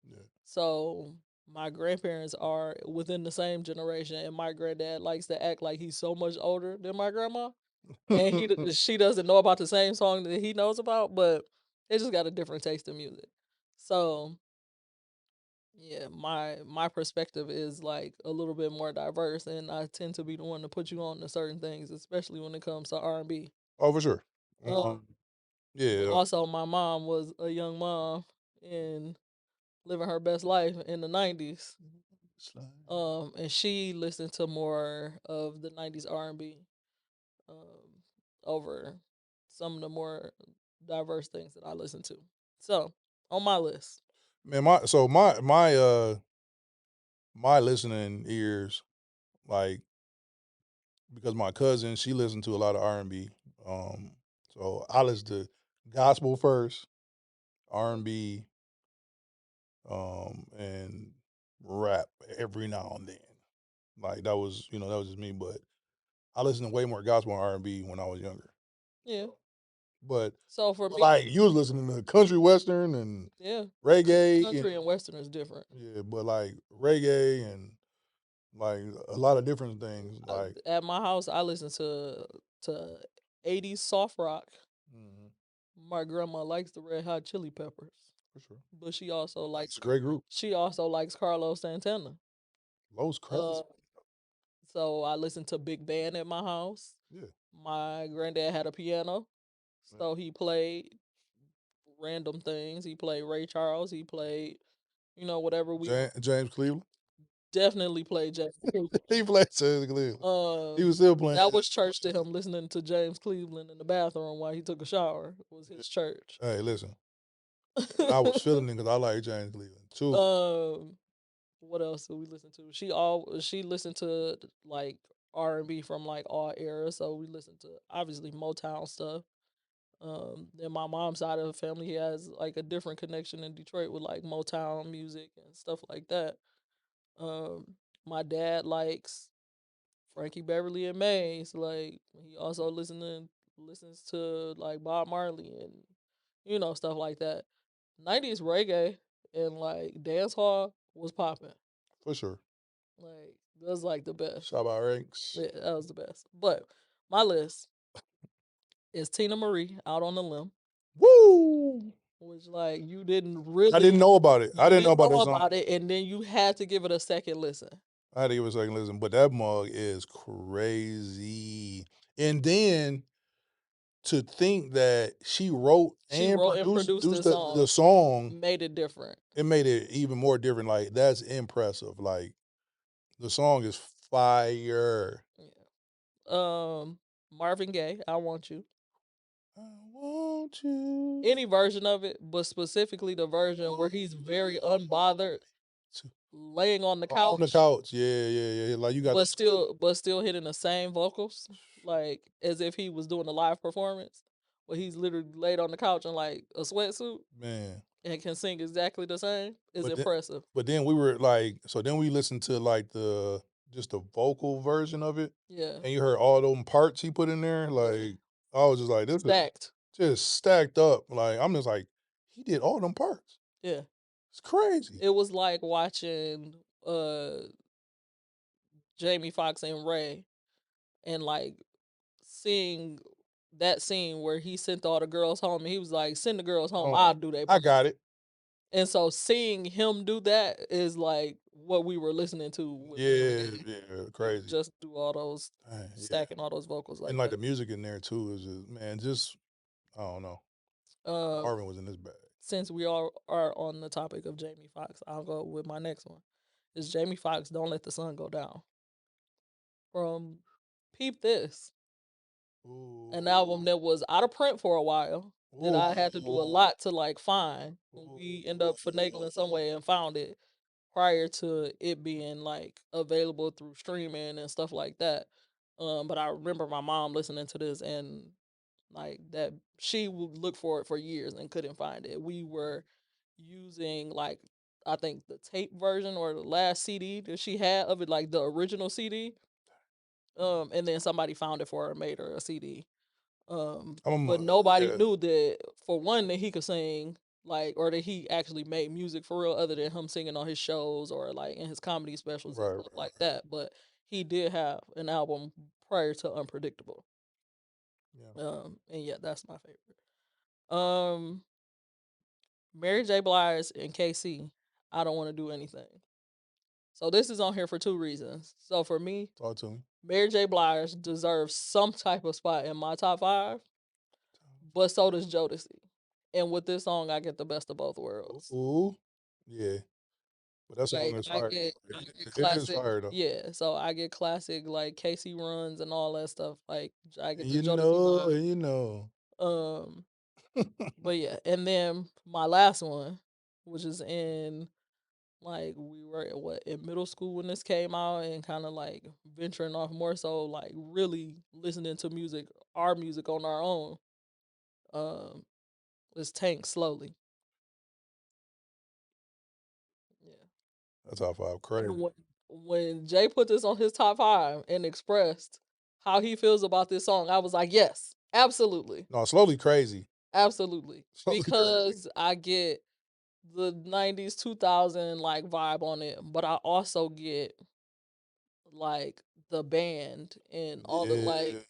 Speaker 1: Yeah.
Speaker 2: So my grandparents are within the same generation, and my granddad likes to act like he's so much older than my grandma, and she doesn't know about the same song that he knows about, but they just got a different taste in music. So yeah, my perspective is like a little bit more diverse, and I tend to be the one to put you on to certain things, especially when it comes to R&B.
Speaker 1: Oh, for sure.
Speaker 2: Um,
Speaker 1: Yeah.
Speaker 2: Also, my mom was a young mom and living her best life in the '90s. And she listened to more of the '90s R&B, um, over some of the more diverse things that I listen to. So on my list,
Speaker 1: Man, my listening ears, like because my cousin, she listened to a lot of R&B. Um, so I listen to gospel first, R&B, and rap every now and then. Like that was that was just me. But I listened to way more gospel and R&B when I was younger.
Speaker 2: Yeah.
Speaker 1: But,
Speaker 2: So for me,
Speaker 1: like you was listening to country western and
Speaker 2: yeah,
Speaker 1: reggae
Speaker 2: country and western is different.
Speaker 1: yeah, but like reggae and like a lot of different things. Like
Speaker 2: At my house, I listen to 80s soft rock.
Speaker 1: mhm,
Speaker 2: My grandma likes the Red Hot Chili Peppers,
Speaker 1: for sure,
Speaker 2: but she also
Speaker 1: it's
Speaker 2: likes
Speaker 1: a great group.
Speaker 2: Carlos Santana.
Speaker 1: Los Crowd,
Speaker 2: Uh, so I listen to big band at my house.
Speaker 1: yeah,
Speaker 2: My granddad had a piano,
Speaker 1: yeah.
Speaker 2: so he played random things. He played Ray Charles. He played, whatever we
Speaker 1: James Cleveland.
Speaker 2: definitely played James.
Speaker 1: He played James Cleveland. He
Speaker 2: Um,
Speaker 1: was still playing.
Speaker 2: that was church to him. Listening to James Cleveland in the bathroom while he took a shower was his church.
Speaker 1: Hey, listen, and I was feeling it because I like James Cleveland too.
Speaker 2: um, what else did we listen to? She listened to like R&B from like all eras. So we listened to obviously Motown stuff. Then my mom's side of the family has like a different connection in Detroit with like Motown music and stuff like that. Um, my dad likes Frankie Beverly and Mays. Like he also listens to like Bob Marley and stuff like that. 90s reggae and like dance hall was popping.
Speaker 1: For sure.
Speaker 2: Like that was like the best.
Speaker 1: Shabba Ranks.
Speaker 2: Yeah, that was the best. But my list is Tina Marie Out on the Limb,
Speaker 1: Woo!
Speaker 2: which like
Speaker 1: I didn't know about it. I
Speaker 2: you
Speaker 1: didn't know
Speaker 2: didn't
Speaker 1: about
Speaker 2: know
Speaker 1: that song.
Speaker 2: about it, and then you had to give it a second listen.
Speaker 1: I had to give it a second listen, but that mug is crazy. And then to think that she wrote
Speaker 2: She
Speaker 1: and
Speaker 2: wrote and produced
Speaker 1: produced
Speaker 2: this
Speaker 1: the
Speaker 2: song,
Speaker 1: song,
Speaker 2: made it different.
Speaker 1: it made it even more different. Like that's impressive. Like the song is fire.
Speaker 2: Yeah. Marvin Gaye, I Want You.
Speaker 1: I want you
Speaker 2: Any version of it, but specifically the version where he's very unbothered,
Speaker 1: to
Speaker 2: laying on the
Speaker 1: on the
Speaker 2: couch,
Speaker 1: couch. Yeah, yeah, yeah. Like you got the
Speaker 2: but still hitting the same vocals, like as if he was doing a live performance, where he's literally laid on the couch in like a sweatsuit
Speaker 1: man.
Speaker 2: and can sing exactly the same. Is
Speaker 1: But then,
Speaker 2: impressive.
Speaker 1: but then we were like, so then we listened to like the just the vocal version of it,
Speaker 2: Yeah,
Speaker 1: and you heard all those parts he put in there. Like I was just like, this is
Speaker 2: stacked.
Speaker 1: just stacked up. Like I'm just like, he did all them parts.
Speaker 2: Yeah,
Speaker 1: It's crazy.
Speaker 2: it was like watching Jamie Foxx and Ray and like seeing that scene where he sent all the girls home and he was like, send the girls home,
Speaker 1: Oh,
Speaker 2: I'll do their
Speaker 1: I
Speaker 2: part.
Speaker 1: got it.
Speaker 2: And so seeing him do that is like what we were listening to with
Speaker 1: Yeah,
Speaker 2: Marvin Gaye.
Speaker 1: yeah, crazy.
Speaker 2: Just do all those
Speaker 1: Dang, yeah,
Speaker 2: stacking all those vocals
Speaker 1: and
Speaker 2: like
Speaker 1: like
Speaker 2: that.
Speaker 1: the music in there too is just man, just I don't know.
Speaker 2: Uh,
Speaker 1: Marvin was in this bag.
Speaker 2: since we all are on the topic of Jamie Foxx, I'll go with my next one. Is Jamie Foxx Don't Let the Sun Go Down from Peep This,
Speaker 1: Ooh,
Speaker 2: an album that was out of print for a while that
Speaker 1: ooh,
Speaker 2: I had to do a lot to like find. We end up finagling some way and found it prior to it being like available through streaming and stuff like that. But I remember my mom listening to this and like that she would look for it for years and couldn't find it. We were using like I think the tape version or the last CD that she had of it, like the original CD. And then somebody found it for her and made her a CD. But nobody
Speaker 1: yeah,
Speaker 2: knew that for one that he could sing, like, or that he actually made music for real, other than him singing on his shows or like in his comedy specials and
Speaker 1: right,
Speaker 2: stuff
Speaker 1: right.
Speaker 2: like that. But he did have an album prior to Unpredictable.
Speaker 1: Yeah.
Speaker 2: And yeah, that's my favorite. Um, Mary J. Blige and KC. I don't want to do anything. So this is on here for two reasons. So for me,
Speaker 1: Talk to me.
Speaker 2: Mary J. Blige deserves some type of spot in my top five, but so does Jodeci. And with this song, I get the best of both worlds.
Speaker 1: Ooh, yeah. But that song
Speaker 2: Like
Speaker 1: is fire.
Speaker 2: I get
Speaker 1: It is
Speaker 2: classic,
Speaker 1: fire though.
Speaker 2: yeah. So I get classic like Casey runs and all that stuff. Like I
Speaker 1: And
Speaker 2: get the Jodeci vibe.
Speaker 1: you know.
Speaker 2: Um, but yeah, and then my last one, which is in like we were what in middle school when this came out, and kind of like venturing off more so like really listening to music, our music on our own. Um, It's Tank Slowly. Yeah.
Speaker 1: That's top five. Crazy.
Speaker 2: When Jay put this on his top five and expressed how he feels about this song, I was like, yes, absolutely.
Speaker 1: No, slowly crazy.
Speaker 2: Absolutely.
Speaker 1: Slowly crazy.
Speaker 2: Because I get the 90s 2000 like vibe on it, but I also get like the band and all the like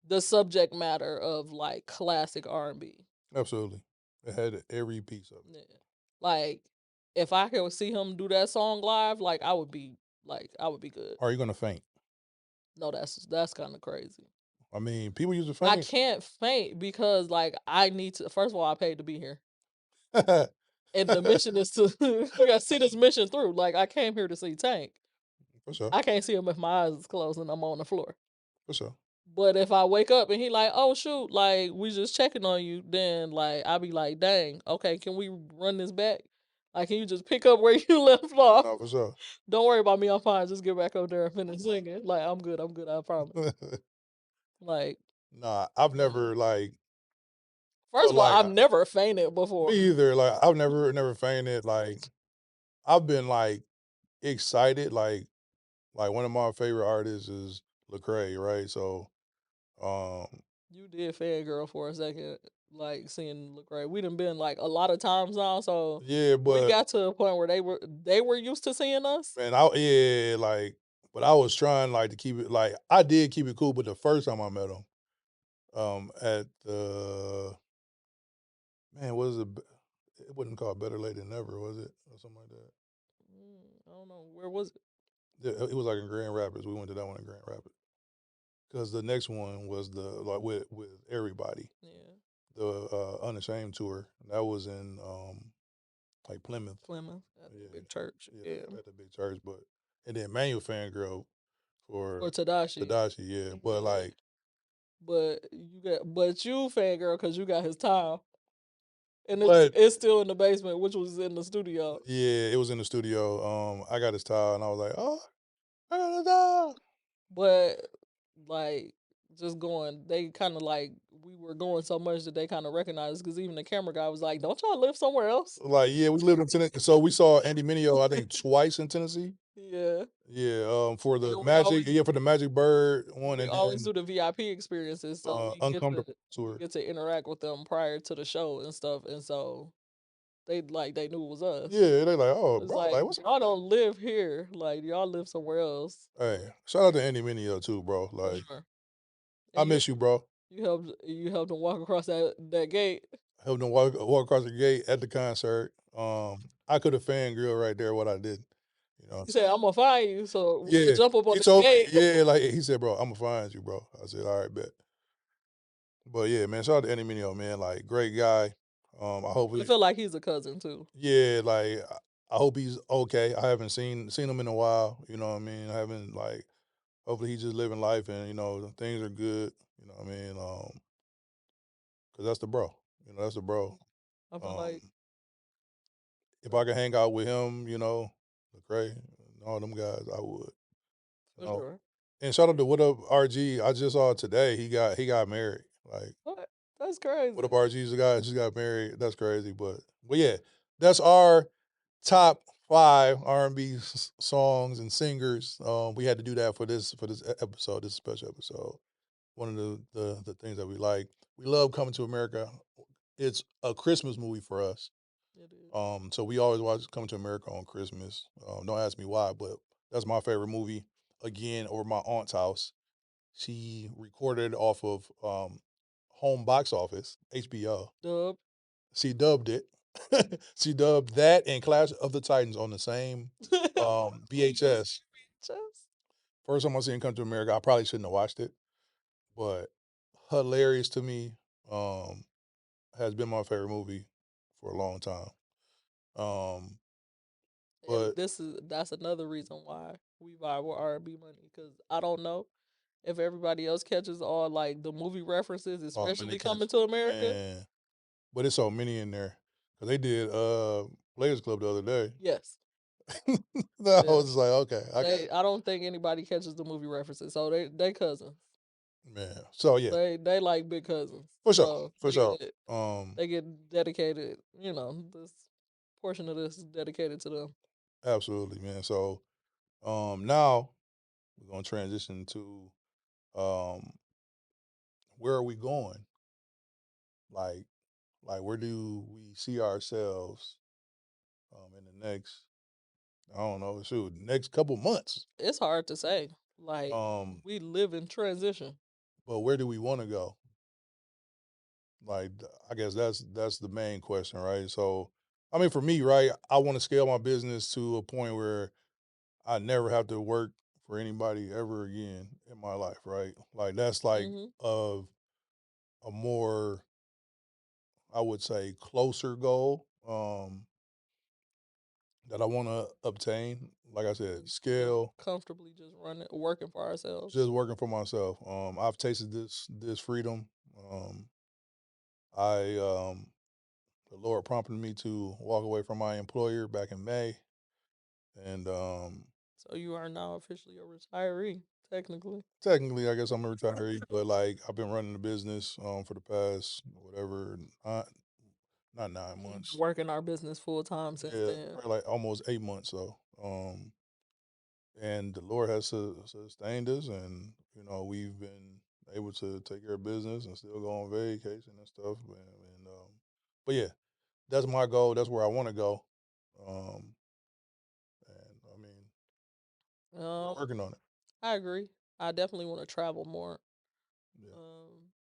Speaker 2: the subject matter of like classic R&B.
Speaker 1: Absolutely. It had every piece of it.
Speaker 2: Yeah. Like if I could see him do that song live, like I would be good.
Speaker 1: Are you gonna faint?
Speaker 2: No, that's kind of crazy.
Speaker 1: I mean, people use to
Speaker 2: I
Speaker 1: faint.
Speaker 2: can't faint because like I need to. First of all, I paid to be here, and the mission is to I gotta see this mission through. Like I came here to see Tank.
Speaker 1: For sure.
Speaker 2: I can't see him if my eyes is closed and I'm on the floor.
Speaker 1: For sure.
Speaker 2: But if I wake up and he like, oh shoot, like we just checking on you, then like I'll be like, dang, okay, can we run this back? Like, can you just pick up where you left off?
Speaker 1: No, for sure.
Speaker 2: Don't worry about me, I'm fine. Just get back up there and finish singing. Like, I'm good, I promise. Like,
Speaker 1: Nah, I've never like.
Speaker 2: first of all,
Speaker 1: like
Speaker 2: I've never fainted before.
Speaker 1: me either. Like I've never fainted. Like I've been like excited. Like one of my favorite artists is Lecrae, right? So,
Speaker 2: You did fangirl for a second, like seeing Lecrae. We done been like a lot of times now, so
Speaker 1: yeah,
Speaker 2: we
Speaker 1: but
Speaker 2: got to a point where they were used to seeing us.
Speaker 1: man, like, but I was trying like to keep it like I did keep it cool. But the first time I met him, at the man, what is it? It wasn't called Better Late Than Never, was it, or something like that?
Speaker 2: I don't know where was it.
Speaker 1: Yeah, it was like in Grand Rapids. We went to that one in Grand Rapids because the next one was the like with everybody.
Speaker 2: Yeah,
Speaker 1: The Unashamed tour that was in like Plymouth.
Speaker 2: Plymouth at the
Speaker 1: Yeah,
Speaker 2: big church. Yeah,
Speaker 1: at the big church. But and then Manuel Fangirl
Speaker 2: or
Speaker 1: for
Speaker 2: Tadashi.
Speaker 1: Tadashi, yeah. But like,
Speaker 2: But you fangirl because you got his tile, and
Speaker 1: but
Speaker 2: it's still in the basement, which was in the studio.
Speaker 1: yeah, it was in the studio. I got his towel, and I was like, oh, I got a towel.
Speaker 2: But like just going, they kind of like we were going so much that they kind of recognized because even the camera guy was like, "Don't y'all live somewhere else?"
Speaker 1: Like, yeah, we lived in Tennessee, so we saw Andy Mineo, I think, twice in Tennessee.
Speaker 2: Yeah,
Speaker 1: Yeah, for the
Speaker 2: we
Speaker 1: Magic,
Speaker 2: always
Speaker 1: yeah, for the Magic Bird one,
Speaker 2: we
Speaker 1: and
Speaker 2: always
Speaker 1: then
Speaker 2: do the VIP experiences, so
Speaker 1: Uncomfortable
Speaker 2: we
Speaker 1: tour.
Speaker 2: get to interact with them prior to the show and stuff, and so they knew it was us.
Speaker 1: Yeah, they like, oh,
Speaker 2: It's
Speaker 1: bro,
Speaker 2: like
Speaker 1: like, what's
Speaker 2: y'all don't live here, like y'all live somewhere else.
Speaker 1: Hey, shout out to Andy Mineo too, bro.
Speaker 2: For
Speaker 1: Like,
Speaker 2: sure.
Speaker 1: I
Speaker 2: And
Speaker 1: miss you, bro.
Speaker 2: you helped him walk across that gate.
Speaker 1: Helped them walk across the gate at the concert. I could have fangirl right there what I did. You know.
Speaker 2: He said, "I'm gonna find you, so we
Speaker 1: Yeah,
Speaker 2: can jump up on
Speaker 1: he
Speaker 2: the
Speaker 1: told
Speaker 2: gate."
Speaker 1: yeah, like he said, bro, I'm gonna find you, bro. I said, all right, bet. But yeah, man, shout out to Andy Mineo, man. Like, great guy. I hope
Speaker 2: I feel like he's a cousin too.
Speaker 1: yeah, like I hope he's okay. I haven't seen him in a while. You know what I mean? I haven't like. Hopefully he's just living life and things are good. You know what I mean? Cause that's the bro. That's the bro.
Speaker 2: I feel
Speaker 1: Um,
Speaker 2: like
Speaker 1: if I could hang out with him, Lecrae, and all them guys, I would.
Speaker 2: for sure.
Speaker 1: And shout out to What Up RG. I just saw today he got married. Like
Speaker 2: What? That's
Speaker 1: What
Speaker 2: crazy.
Speaker 1: Up RG, the guy just got married. That's crazy. But yeah, that's our top 5 R&B songs and singers. We had to do that for this episode, this special episode. One of the things that we like. We love Coming to America. It's a Christmas movie for us.
Speaker 2: It is.
Speaker 1: So we always watch Coming to America on Christmas. Don't ask me why, but that's my favorite movie. Again, over my aunt's house. She recorded it off of home box office, HBO.
Speaker 2: Dub.
Speaker 1: She dubbed it. She dubbed that and Clash of the Titans on the same VHS.
Speaker 2: Just
Speaker 1: First time I seen Come to America, I probably shouldn't have watched it, but hilarious to me. Has been my favorite movie for a long time. Um,
Speaker 2: and
Speaker 1: but
Speaker 2: that's another reason why we vibe with R&B money because I don't know if everybody else catches all like the movie references,
Speaker 1: oh man, they
Speaker 2: especially
Speaker 1: catch
Speaker 2: Coming to America.
Speaker 1: man, but it's so many in there because they did Players Club the other day.
Speaker 2: Yes.
Speaker 1: I
Speaker 2: Yeah.
Speaker 1: was just like, okay, I got
Speaker 2: I don't think anybody catches the movie references, so they cousins.
Speaker 1: Man. So yeah,
Speaker 2: They like big cousins.
Speaker 1: for sure,
Speaker 2: So
Speaker 1: for sure.
Speaker 2: they get dedicated, this portion of this is dedicated to them.
Speaker 1: Absolutely, man. So now we're gonna transition to um where are we going? Like where do we see ourselves in the next, I don't know, shoot, next couple months.
Speaker 2: It's hard to say. Like
Speaker 1: Um,
Speaker 2: we live in transition.
Speaker 1: but where do we want to go? Like, I guess that's the main question, right? So, I mean, for me, right, I want to scale my business to a point where I never have to work for anybody ever again in my life, right? Like that's like
Speaker 2: Hmm.
Speaker 1: of a more, I would say, closer goal that I want to obtain. Like I said,
Speaker 2: Feel
Speaker 1: scale,
Speaker 2: comfortably just running, working for ourselves.
Speaker 1: just working for myself. I've tasted this freedom. Um, I the Lord prompted me to walk away from my employer back in May, and
Speaker 2: So you are now officially a retiree, technically.
Speaker 1: technically, I guess I'm a retiree, but like I've been running the business for the past whatever, not 9 months,
Speaker 2: Working our business full time since
Speaker 1: yeah,
Speaker 2: then.
Speaker 1: probably like almost 8 months. So, and the Lord has sustained us, and we've been able to take care of business and still go on vacation and stuff. But yeah, that's my goal. That's where I want to go. Um, and I mean,
Speaker 2: Um,
Speaker 1: working on it.
Speaker 2: I agree. I definitely want to travel more.
Speaker 1: Yeah,
Speaker 2: Um,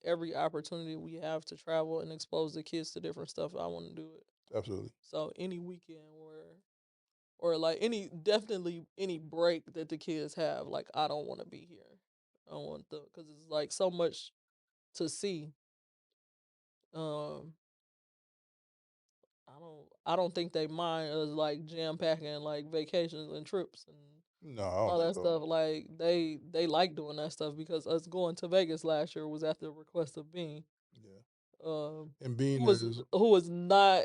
Speaker 2: every opportunity we have to travel and expose the kids to different stuff, I want to do it.
Speaker 1: absolutely.
Speaker 2: So any weekend or like definitely any break that the kids have, like I don't want to be here. I don't want the because it's like so much to see. Um, I don't think they mind us like jam packing like vacations and trips and
Speaker 1: No, I don't
Speaker 2: all
Speaker 1: think
Speaker 2: that
Speaker 1: so.
Speaker 2: stuff. Like they like doing that stuff because us going to Vegas last year was at the request of Bean,
Speaker 1: Yeah,
Speaker 2: um,
Speaker 1: and being is
Speaker 2: who was not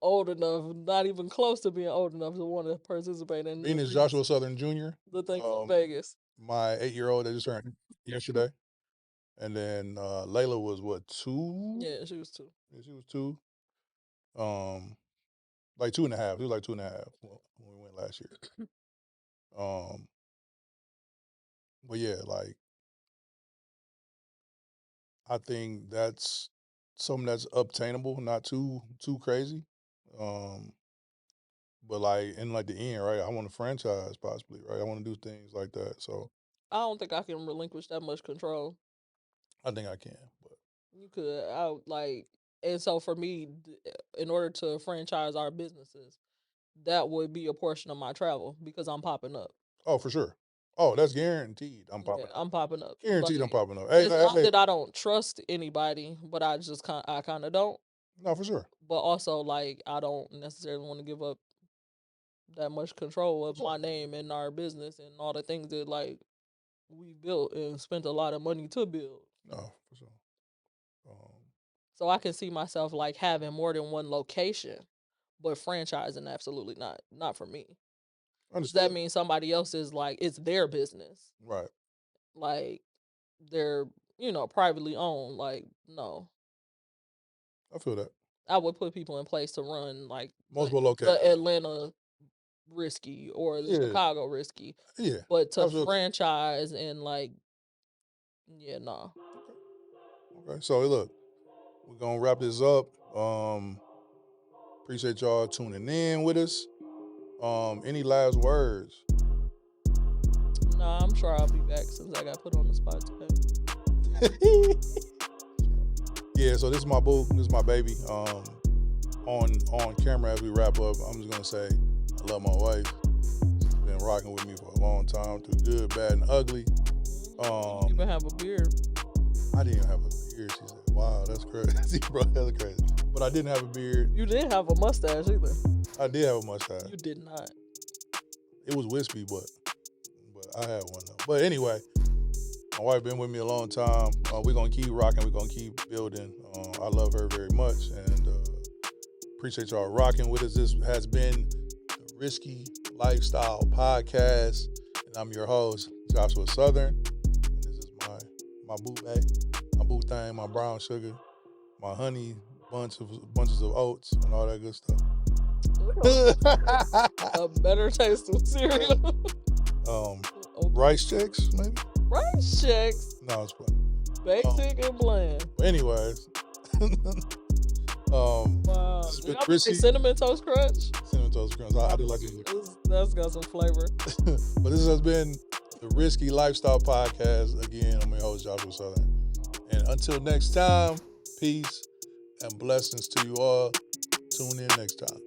Speaker 2: old enough, not even close to being old enough to want to participate in
Speaker 1: being is Joshua Southern Jr.
Speaker 2: the things in
Speaker 1: Um,
Speaker 2: Vegas.
Speaker 1: my 8-year-old that just turned yesterday, and then Layla was what, 2?
Speaker 2: Yeah, she was too.
Speaker 1: Yeah, she was 2. Um, like 2.5. She was like 2.5 when we went last year. Um, but yeah, like I think that's something that's obtainable, not too crazy. Um, but like in like the end, right? I want to franchise possibly, right? I want to do things like that. So
Speaker 2: I don't think I can relinquish that much control.
Speaker 1: I think I can, but
Speaker 2: You could, and so for me, in order to franchise our businesses, that would be a portion of my travel because I'm popping up.
Speaker 1: oh, for sure. Oh, that's guaranteed. I'm
Speaker 2: Yeah,
Speaker 1: popping up.
Speaker 2: I'm popping up.
Speaker 1: Guaranteed, I'm
Speaker 2: Like
Speaker 1: popping up. Hey,
Speaker 2: it's
Speaker 1: hey,
Speaker 2: not
Speaker 1: hey.
Speaker 2: that I don't trust anybody, but I kind of don't.
Speaker 1: No, for sure.
Speaker 2: But also, like I don't necessarily want to give up that much control of my name and our business and all the things that like we built and spent a lot of money to build.
Speaker 1: No, for sure. Um,
Speaker 2: So I can see myself like having more than one location, but franchising absolutely not. Not for me. Because that
Speaker 1: understood.
Speaker 2: means somebody else is like it's their business.
Speaker 1: Right.
Speaker 2: Like they're, privately owned. Like, no.
Speaker 1: I feel that.
Speaker 2: I would put people in place to run like
Speaker 1: Multiple
Speaker 2: the
Speaker 1: locations.
Speaker 2: Atlanta risky or the
Speaker 1: Yeah.
Speaker 2: Chicago risky.
Speaker 1: Yeah.
Speaker 2: But to
Speaker 1: Absolutely.
Speaker 2: franchise and like, yeah, no.
Speaker 1: Okay. Okay. So look, we're gonna wrap this up. Appreciate y'all tuning in with us. Any last words?
Speaker 2: No, I'm sure I'll be back since I got put on the spot today.
Speaker 1: Yeah, so this is my boo. This is my baby. On camera as we wrap up, I'm just gonna say I love my wife. She's been rocking with me for a long time through good, bad, and ugly.
Speaker 2: You don't even have a beard.
Speaker 1: I didn't even have a beard. She said, "Wow, that's crazy, bro. That's crazy." But I didn't have a beard.
Speaker 2: You didn't have a mustache either.
Speaker 1: I did have a mustache.
Speaker 2: You did not.
Speaker 1: It was wispy, but I had one though. But anyway, my wife been with me a long time. We're gonna keep rocking. We're gonna keep building. I love her very much, and appreciate y'all rocking with us. This has been the Risky Lifestyle Podcast, and I'm your host, Joshua Southern. my boo bag, my boo thing, my brown sugar, my honey bunches of oats and all that good stuff.
Speaker 2: A better taste of cereal.
Speaker 1: Rice checks, maybe?
Speaker 2: Rice checks.
Speaker 1: No, it's funny.
Speaker 2: Basic and bland.
Speaker 1: Anyways.
Speaker 2: Wow.
Speaker 1: This has
Speaker 2: Did
Speaker 1: been
Speaker 2: y'all say Cinnamon Toast Crunch?
Speaker 1: Cinnamon Toast Crunch. I do like it.
Speaker 2: That's got some flavor.
Speaker 1: But this has been the Risky Lifestyle Podcast. Again, I'm your host, Joshua Southern. And until next time, peace and blessings to you all. Tune in next time.